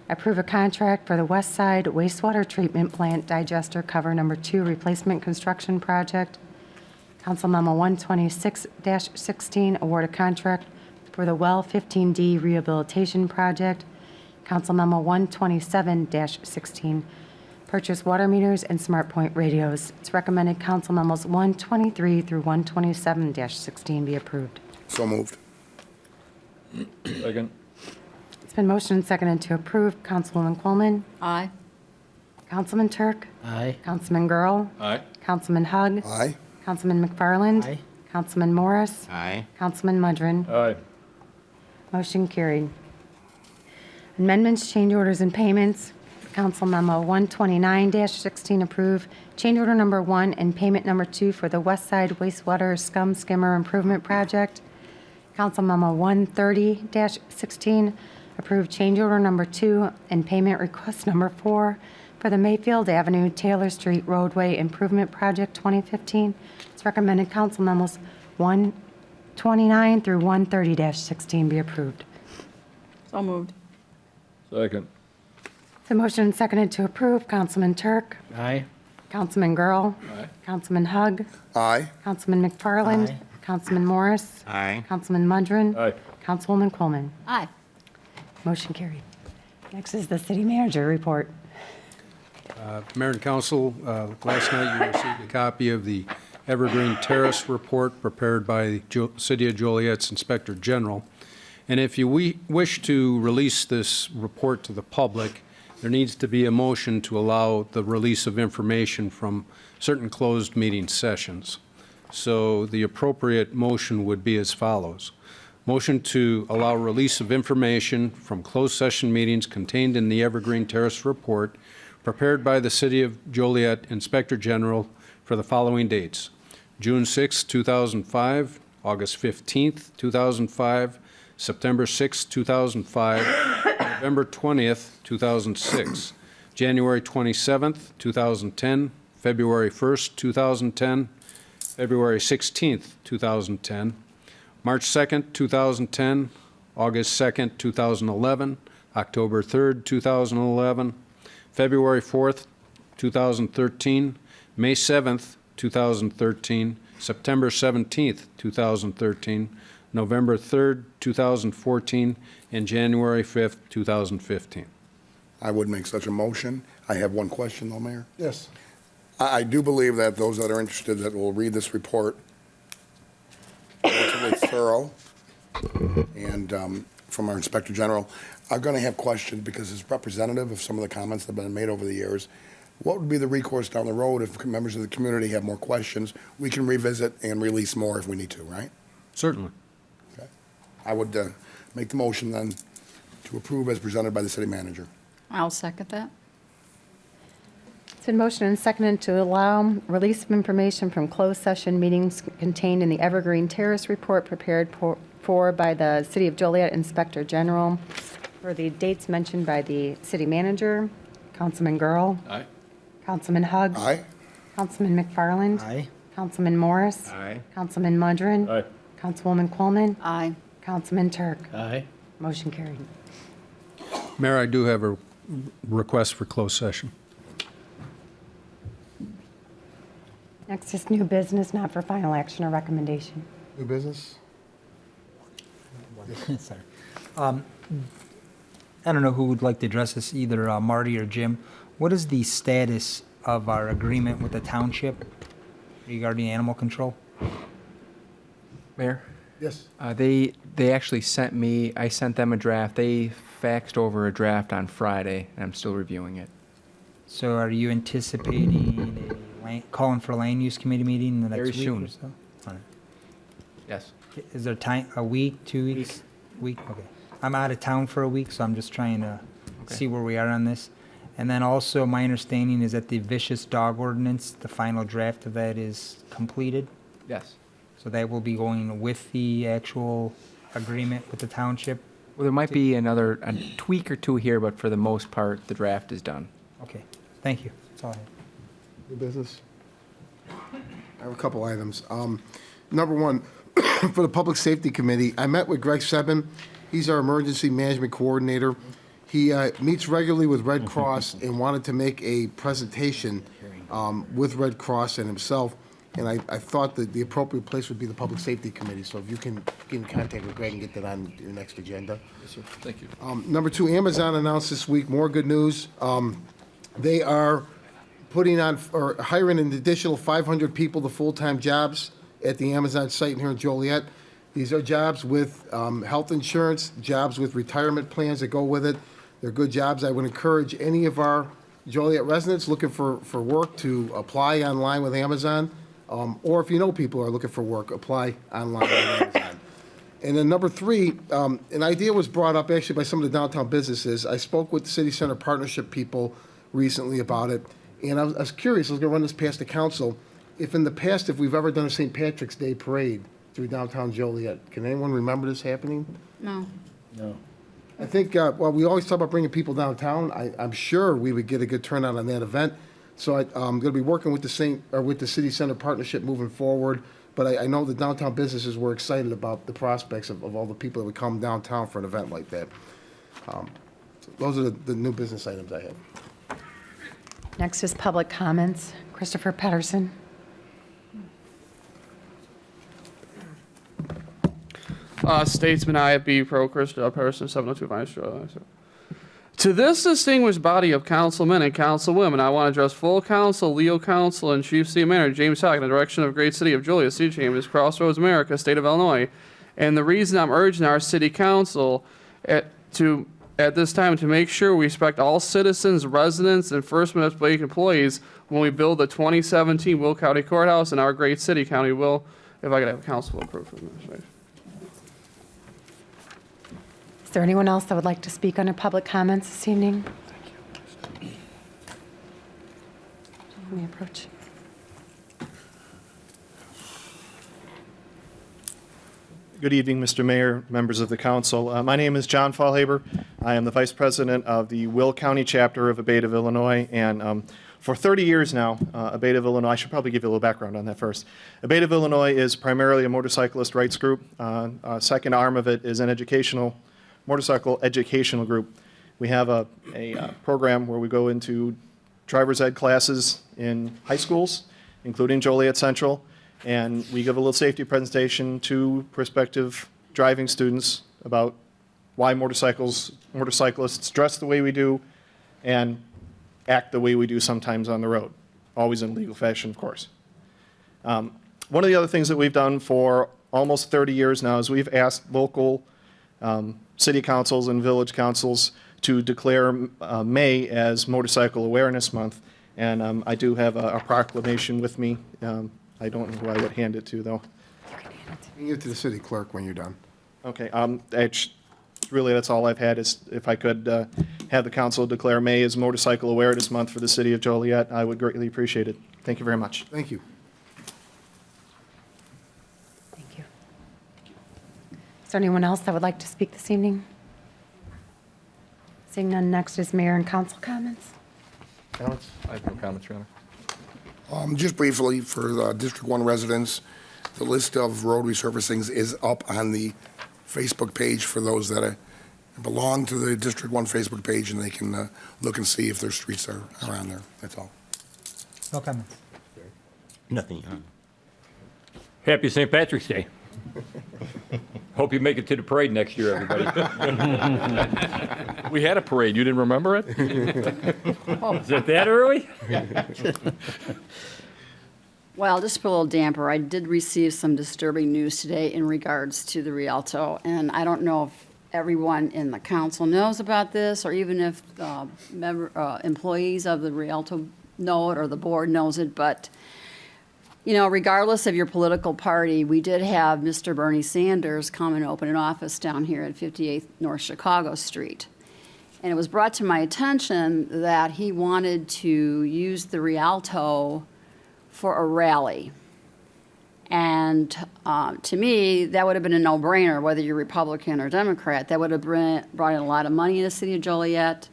[SPEAKER 7] approve a contract for the West Side Wastewater Treatment Plant Digester Cover Number 2 Replacement Construction Project. Council Memo 126-16, award a contract for the Well 15D Rehabilitation Project. Council Memo 127-16, purchase water meters and smart point radios. It's recommended Council Memos 123 through 127-16 be approved.
[SPEAKER 3] So moved.
[SPEAKER 5] Second.
[SPEAKER 7] It's been motioned and seconded to approve. Councilwoman Coleman?
[SPEAKER 2] Aye.
[SPEAKER 7] Councilman Turk?
[SPEAKER 1] Aye.
[SPEAKER 7] Councilman Girl?
[SPEAKER 5] Aye.
[SPEAKER 7] Councilman Hug?
[SPEAKER 3] Aye.
[SPEAKER 7] Councilman McFarland?
[SPEAKER 1] Aye.
[SPEAKER 7] Councilman Morris?
[SPEAKER 6] Aye.
[SPEAKER 7] Councilman Mudrin?
[SPEAKER 5] Aye.
[SPEAKER 7] Motion carried. Amendments, change orders, and payments. Council Memo 129-16 approve change order number 1 and payment number 2 for the West Side Wastewater Scum Skimmer Improvement Project. Council Memo 130-16 approve change order number 2 and payment request number 4 for the Mayfield Avenue Taylor Street Roadway Improvement Project 2015. It's recommended Council Memos 129 through 130-16 be approved.
[SPEAKER 2] So moved.
[SPEAKER 5] Second.
[SPEAKER 7] The motion is seconded to approve. Councilman Turk?
[SPEAKER 1] Aye.
[SPEAKER 7] Councilman Girl?
[SPEAKER 5] Aye.
[SPEAKER 7] Councilman Hug?
[SPEAKER 3] Aye.
[SPEAKER 7] Councilman McFarland?
[SPEAKER 1] Aye.
[SPEAKER 7] Councilman Morris?
[SPEAKER 6] Aye.
[SPEAKER 7] Councilman Mudrin?
[SPEAKER 5] Aye.
[SPEAKER 7] Councilwoman Coleman?
[SPEAKER 2] Aye.
[SPEAKER 7] Motion carried. Next is the city manager report.
[SPEAKER 10] Mayor and council, last night you received a copy of the Evergreen Terrace report prepared by City of Joliet's Inspector General. And if you wish to release this report to the public, there needs to be a motion to allow the release of information from certain closed meeting sessions. So the appropriate motion would be as follows. Motion to allow release of information from closed session meetings contained in the Evergreen Terrace report prepared by the City of Joliet Inspector General for the following dates: June 6, 2005, August 15th, 2005, September 6, 2005, November 20th, 2006, January 27th, 2010, February 1st, 2010, February 16th, 2010, March 2nd, 2010, August 2nd, 2011, October 3rd, 2011, February 4th, 2013, May 7th, 2013, September 17th, 2013, November 3rd, 2014, and January 5th, 2015.
[SPEAKER 3] I would make such a motion. I have one question, though, Mayor.
[SPEAKER 9] Yes.
[SPEAKER 3] I do believe that those that are interested that will read this report, relatively thorough, and from our Inspector General, are going to have questions because it's representative of some of the comments that have been made over the years. What would be the recourse down the road if members of the community have more questions? We can revisit and release more if we need to, right?
[SPEAKER 10] Certainly.
[SPEAKER 3] Okay. I would make the motion then to approve as presented by the city manager.
[SPEAKER 2] I'll second that.
[SPEAKER 7] It's been motioned and seconded to allow release of information from closed session meetings contained in the Evergreen Terrace report prepared for by the City of Joliet Inspector General for the dates mentioned by the city manager, Councilman Girl,
[SPEAKER 5] Aye.
[SPEAKER 7] Councilman Hug,
[SPEAKER 3] Aye?
[SPEAKER 7] Councilman McFarland,
[SPEAKER 1] Aye.
[SPEAKER 7] Councilman Morris.
[SPEAKER 6] Aye.
[SPEAKER 7] Councilman Mudrin.
[SPEAKER 5] Aye.
[SPEAKER 7] Councilwoman Coleman.
[SPEAKER 2] Aye.
[SPEAKER 7] Councilman Turk.
[SPEAKER 1] Aye.
[SPEAKER 7] Motion carried.
[SPEAKER 10] Mayor, I do have a request for closed session.
[SPEAKER 7] Next is new business, not for final action or recommendation.
[SPEAKER 9] New business?
[SPEAKER 4] Sorry. I don't know who would like to address this, either Marty or Jim. What is the status of our agreement with the township regarding animal control?
[SPEAKER 13] Mayor,
[SPEAKER 9] Yes.
[SPEAKER 13] they actually sent me, I sent them a draft. They faxed over a draft on Friday, and I'm still reviewing it.
[SPEAKER 4] So are you anticipating calling for a land use committee meeting in the next
[SPEAKER 13] Very
[SPEAKER 4] week
[SPEAKER 13] soon.
[SPEAKER 4] or so? All right.
[SPEAKER 13] Yes.
[SPEAKER 4] Is there time, a week, 2 weeks? Week, okay. I'm out of town for a week, so I'm just trying to see where we are on this. And then also, my understanding is that the vicious dog ordinance, the final draft of that is completed.
[SPEAKER 13] Yes.
[SPEAKER 4] So that will be going with the actual agreement with the township?
[SPEAKER 13] Well, there might be a tweak or two here, but for the most part, the draft is done.
[SPEAKER 4] Okay, thank you. That's all I have.
[SPEAKER 9] New business? I have a couple items. Number one, for the Public Safety Committee, I met with Greg Sebin. He's our Emergency Management Coordinator. He meets regularly with Red Cross and wanted to make a presentation with Red Cross and himself. And I thought that the appropriate place would be the Public Safety Committee. So if you can get in contact with Greg and get that on your next agenda.
[SPEAKER 5] Yes, sir. Thank you.
[SPEAKER 9] Number two, Amazon announced this week more good news. They are putting on or hiring an additional 500 people to full-time jobs at the Amazon site here in Joliet. These are jobs with health insurance, jobs with retirement plans that go with it. They're good jobs. I would encourage any of our Joliet residents looking for work to apply online with Amazon. Or if you know people who are looking for work, apply online with Amazon. And then number three, an idea was brought up actually by some of the downtown businesses. I spoke with the City Center Partnership people recently about it, and I was curious, I was going to run this past the council, if in the past, if we've ever done a St. Patrick's Day parade through downtown Joliet. Can anyone remember this happening?
[SPEAKER 2] No.
[SPEAKER 1] No.
[SPEAKER 9] I think, well, we always talk about bringing people downtown. I'm sure we would get a good turnout on that event. So I'm going to be working with the City Center Partnership moving forward. But I know the downtown businesses were excited about the prospects of all the people that would come downtown for an event like that. So those are the new business items I have.
[SPEAKER 7] Next is public comments. Christopher Pedersen.
[SPEAKER 14] Statesman IFB Pro Christian Person 702 Vine Street. To this distinguished body of councilmen and councilwomen, I want to address full council, Leo Council, and Chief City Manager James Hawk in the direction of great city of Joliet, City Chambers, Crossroads, America, State of Illinois. And the reason I'm urging our city council at this time to make sure we respect all citizens, residents, and First Municipal employees when we build the 2017 Will County Courthouse in our great city, County Will, if I could have council approve of administration.
[SPEAKER 7] Is there anyone else that would like to speak under public comments this evening? Let me approach.
[SPEAKER 15] Good evening, Mr. Mayor, members of the council. My name is John Fallhaber. I am the Vice President of the Will County chapter of Abate of Illinois, and for 30 years now, Abate of Illinois, I should probably give you a little background on that first. Abate of Illinois is primarily a motorcyclist rights group. Second arm of it is an motorcycle educational group. We have a program where we go into driver's ed classes in high schools, including Joliet Central, and we give a little safety presentation to prospective driving students about why motorcyclists dress the way we do and act the way we do sometimes on the road, always in legal fashion, of course. One of the other things that we've done for almost 30 years now is we've asked local city councils and village councils to declare May as Motorcycle Awareness Month, and I do have a proclamation with me. I don't know who I would hand it to, though.
[SPEAKER 9] You can give it to the city clerk when you're done.
[SPEAKER 15] Okay, really, that's all I've had, is if I could have the council declare May as Motorcycle Awareness Month for the city of Joliet, I would greatly appreciate it. Thank you very much.
[SPEAKER 9] Thank you.
[SPEAKER 7] Thank you. Is there anyone else that would like to speak this evening? Seeing none, next is mayor and council comments.
[SPEAKER 9] Alex?
[SPEAKER 5] I have no comments, Your Honor.
[SPEAKER 3] Just briefly, for the District 1 residents, the list of road resurfacings is up on the Facebook page for those that belong to the District 1 Facebook page, and they can look and see if their streets are on there. That's all.
[SPEAKER 4] No comments.
[SPEAKER 16] Nothing, Your Honor. Happy St. Patrick's Day. Hope you make it to the parade next year, everybody.
[SPEAKER 5] We had a parade. You didn't remember it?
[SPEAKER 16] Is it that early?
[SPEAKER 2] Well, just to put a little damper, I did receive some disturbing news today in regards to the Rialto, and I don't know if everyone in the council knows about this, or even if employees of the Rialto know it, or the board knows it, but, you know, regardless of your political party, we did have Mr. Bernie Sanders come and open an office down here at 58th North Chicago Street. And it was brought to my attention that he wanted to use the Rialto for a rally. And to me, that would have been a no-brainer, whether you're Republican or Democrat. That would have brought in a lot of money in the city of Joliet.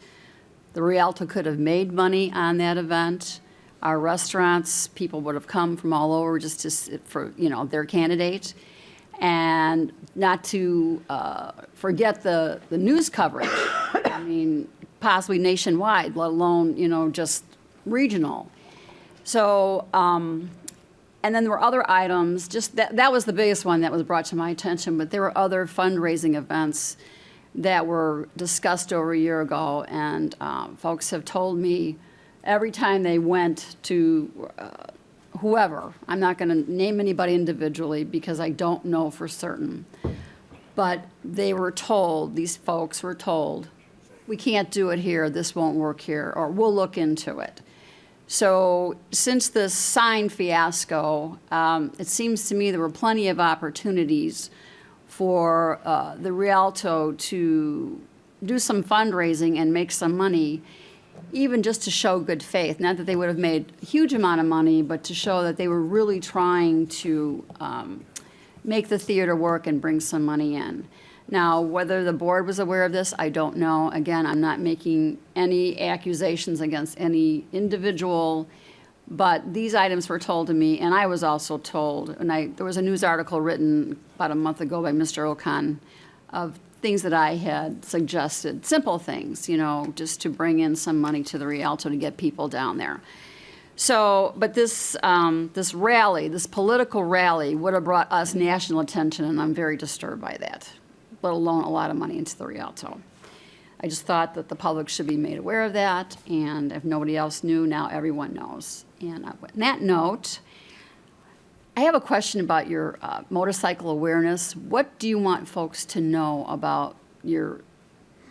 [SPEAKER 2] The Rialto could have made money on that event. Our restaurants, people would have come from all over just to, for, you know, their candidate. And not to forget the news coverage. I mean, possibly nationwide, let alone, you know, just regional. So, and then there were other items, just that was the biggest one that was brought to my attention, but there were other fundraising events that were discussed over a year ago, and folks have told me every time they went to whoever, I'm not going to name anybody individually because I don't know for certain, but they were told, these folks were told, we can't do it here, this won't work here, or we'll look into it. So since this sign fiasco, it seems to me there were plenty of opportunities for the Rialto to do some fundraising and make some money, even just to show good faith. Not that they would have made a huge amount of money, but to show that they were really trying to make the theater work and bring some money in. Now, whether the board was aware of this, I don't know. Again, I'm not making any accusations against any individual, but these items were told to me, and I was also told, and there was a news article written about a month ago by Mr. Okan of things that I had suggested, simple things, you know, just to bring in some money to the Rialto to get people down there. So, but this rally, this political rally, would have brought us national attention, and I'm very disturbed by that, let alone a lot of money into the Rialto. I just thought that the public should be made aware of that, and if nobody else knew, now everyone knows. And on that note, I have a question about your motorcycle awareness. What do you want folks to know about your,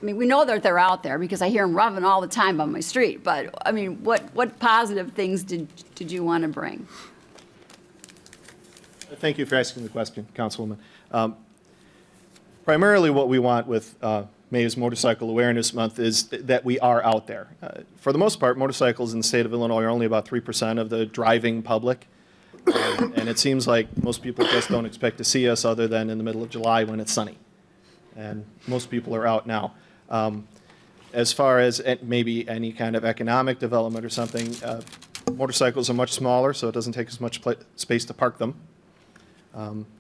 [SPEAKER 2] I mean, we know that they're out there because I hear them revving all the time on my street, but I mean, what positive things did you want to bring?
[SPEAKER 15] Thank you for asking the question, Councilwoman. Primarily what we want with May's Motorcycle Awareness Month is that we are out there. For the most part, motorcycles in the state of Illinois are only about 3% of the driving public. And it seems like most people just don't expect to see us other than in the middle of July when it's sunny. And most people are out now. As far as maybe any kind of economic development or something, motorcycles are much smaller, so it doesn't take as much space to park them.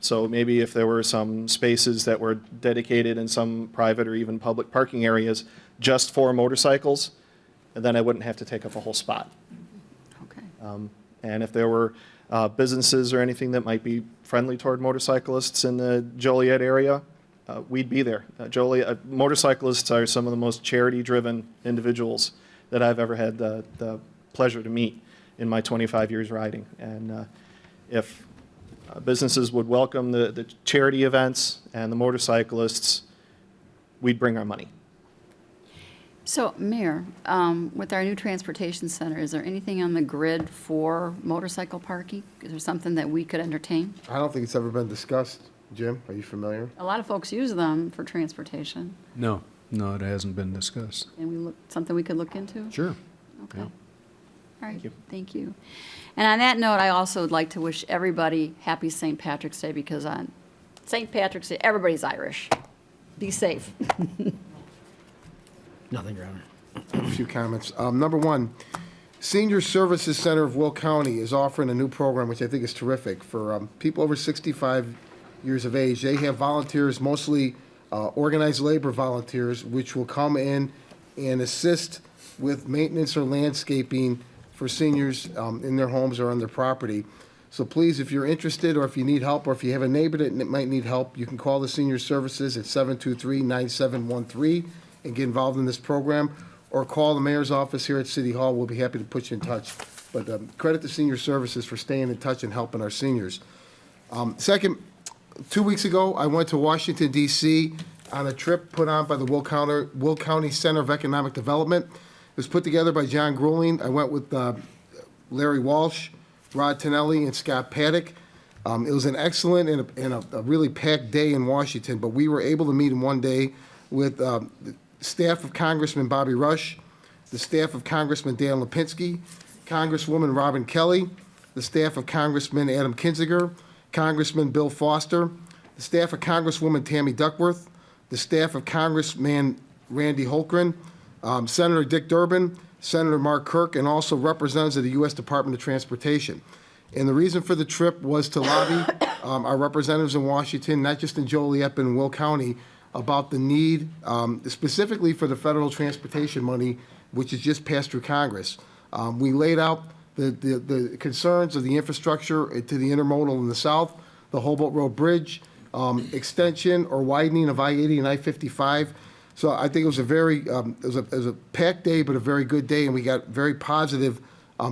[SPEAKER 15] So maybe if there were some spaces that were dedicated in some private or even public parking areas just for motorcycles, then I wouldn't have to take up a whole spot.
[SPEAKER 2] Okay.
[SPEAKER 15] And if there were businesses or anything that might be friendly toward motorcyclists in the Joliet area, we'd be there. Joliet motorcyclists are some of the most charity-driven individuals that I've ever had the pleasure to meet in my 25 years riding. And if businesses would welcome the charity events and the motorcyclists, we'd bring our money.
[SPEAKER 2] So, Mayor, with our new transportation center, is there anything on the grid for motorcycle parking? Is there something that we could entertain?
[SPEAKER 9] I don't think it's ever been discussed. Jim, are you familiar?
[SPEAKER 2] A lot of folks use them for transportation,
[SPEAKER 10] No, it hasn't been discussed.
[SPEAKER 2] and something we could look into?
[SPEAKER 10] Sure.
[SPEAKER 2] Okay.
[SPEAKER 10] Yeah.
[SPEAKER 2] All right, thank you. And on that note, I also would like to wish everybody happy St. Patrick's Day, because on St. Patrick's Day, everybody's Irish. Be safe.
[SPEAKER 1] Nothing, Your Honor.
[SPEAKER 9] A few comments. Number one, Senior Services Center of Will County is offering a new program, which I think is terrific, for people over 65 years of age. They have volunteers, mostly organized labor volunteers, which will come in and assist with maintenance or landscaping for seniors in their homes or on their property. So please, if you're interested, or if you need help, or if you have a neighbor that might need help, you can call the Senior Services at 723-9713 and get involved in this program, or call the mayor's office here at City Hall. We'll be happy to put you in touch. But credit to Senior Services for staying in touch and helping our seniors. Second, 2 weeks ago, I went to Washington, D.C. on a trip put on by the Will County Center of Economic Development. It was put together by John Grueling. I went with Larry Walsh, Rod Tonelli, and Scott Paddock. It was an excellent and a really packed day in Washington, but we were able to meet in one day with the staff of Congressman Bobby Rush, the staff of Congressman Dan Lipinski, Congresswoman Robin Kelly, the staff of Congressman Adam Kinzinger, Congressman Bill Foster, the staff of Congresswoman Tammy Duckworth, the staff of Congressman Randy Holgren, Senator Dick Durbin, Senator Mark Kirk, and also representatives of the U.S. Department of Transportation. And the reason for the trip was to lobby our representatives in Washington, not just in Joliet, but in Will County, about the need, specifically for the federal transportation money, which is just passed through Congress. We laid out the concerns of the infrastructure to the intermodal in the south, the Hobart Road Bridge, extension or widening of I-80 and I-55. So I think it was a very, it was a packed day, but a very good day, and we got very positive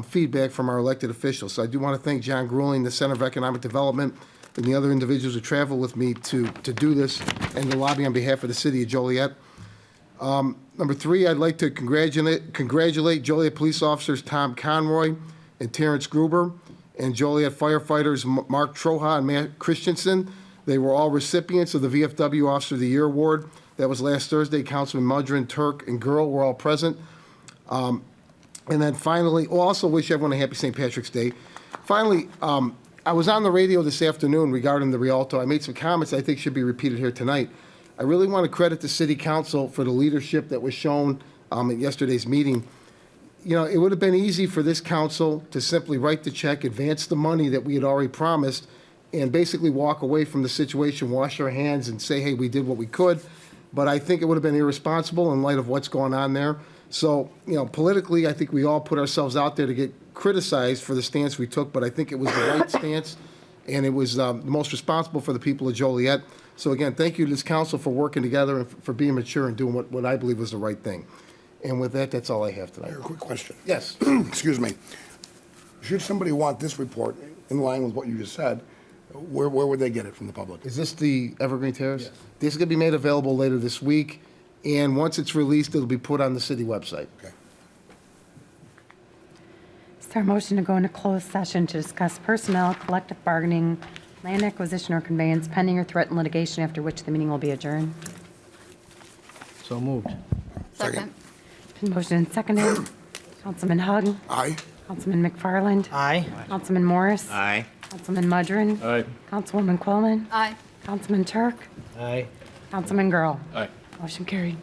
[SPEAKER 9] feedback from our elected officials. So I do want to thank John Grueling, the Center of Economic Development, and the other individuals who traveled with me to do this and to lobby on behalf of the city of Joliet. Number three, I'd like to congratulate Joliet police officers Tom Conroy and Terrence Gruber, and Joliet firefighters Mark Troha and Matt Christensen. They were all recipients of the VFW Officer of the Year Award. That was last Thursday. Councilman Mudrin, Turk, and Girl were all present. And then finally, also wish everyone a happy St. Patrick's Day. Finally, I was on the radio this afternoon regarding the Rialto. I made some comments I think should be repeated here tonight. I really want to credit the City Council for the leadership that was shown at yesterday's meeting. You know, it would have been easy for this council to simply write the check, advance the money that we had already promised, and basically walk away from the situation, wash our hands, and say, hey, we did what we could. But I think it would have been irresponsible in light of what's going on there. So, you know, politically, I think we all put ourselves out there to get criticized for the stance we took, but I think it was the right stance, and it was the most responsible for the people of Joliet. So again, thank you to this council for working together and for being mature and doing what I believe was the right thing. And with that, that's all I have tonight.
[SPEAKER 3] Mayor, a quick question.
[SPEAKER 9] Yes.
[SPEAKER 3] Excuse me. Should somebody want this report in line with what you just said, where would they get it from the public?
[SPEAKER 9] Is this the Evergreen Terrace? Yes. This is going to be made available later this week, and once it's released, it'll be put on the city website.
[SPEAKER 3] Okay.
[SPEAKER 7] Is there a motion to go into closed session to discuss personnel, collective bargaining, land acquisition or conveyance, pending or threatened litigation, after which the meeting will be adjourned?
[SPEAKER 1] So moved.
[SPEAKER 2] Second.
[SPEAKER 7] Been motion and seconded. Councilman Hug.
[SPEAKER 3] Aye.
[SPEAKER 7] Councilman McFarland.
[SPEAKER 4] Aye.
[SPEAKER 7] Councilman Morris.
[SPEAKER 16] Aye.
[SPEAKER 7] Councilman Mudrin.
[SPEAKER 16] Aye.
[SPEAKER 7] Councilwoman Quillman.
[SPEAKER 2] Aye.
[SPEAKER 7] Councilman Turk.
[SPEAKER 1] Aye.
[SPEAKER 7] Councilman Girl.
[SPEAKER 5] Aye.
[SPEAKER 7] Motion carried.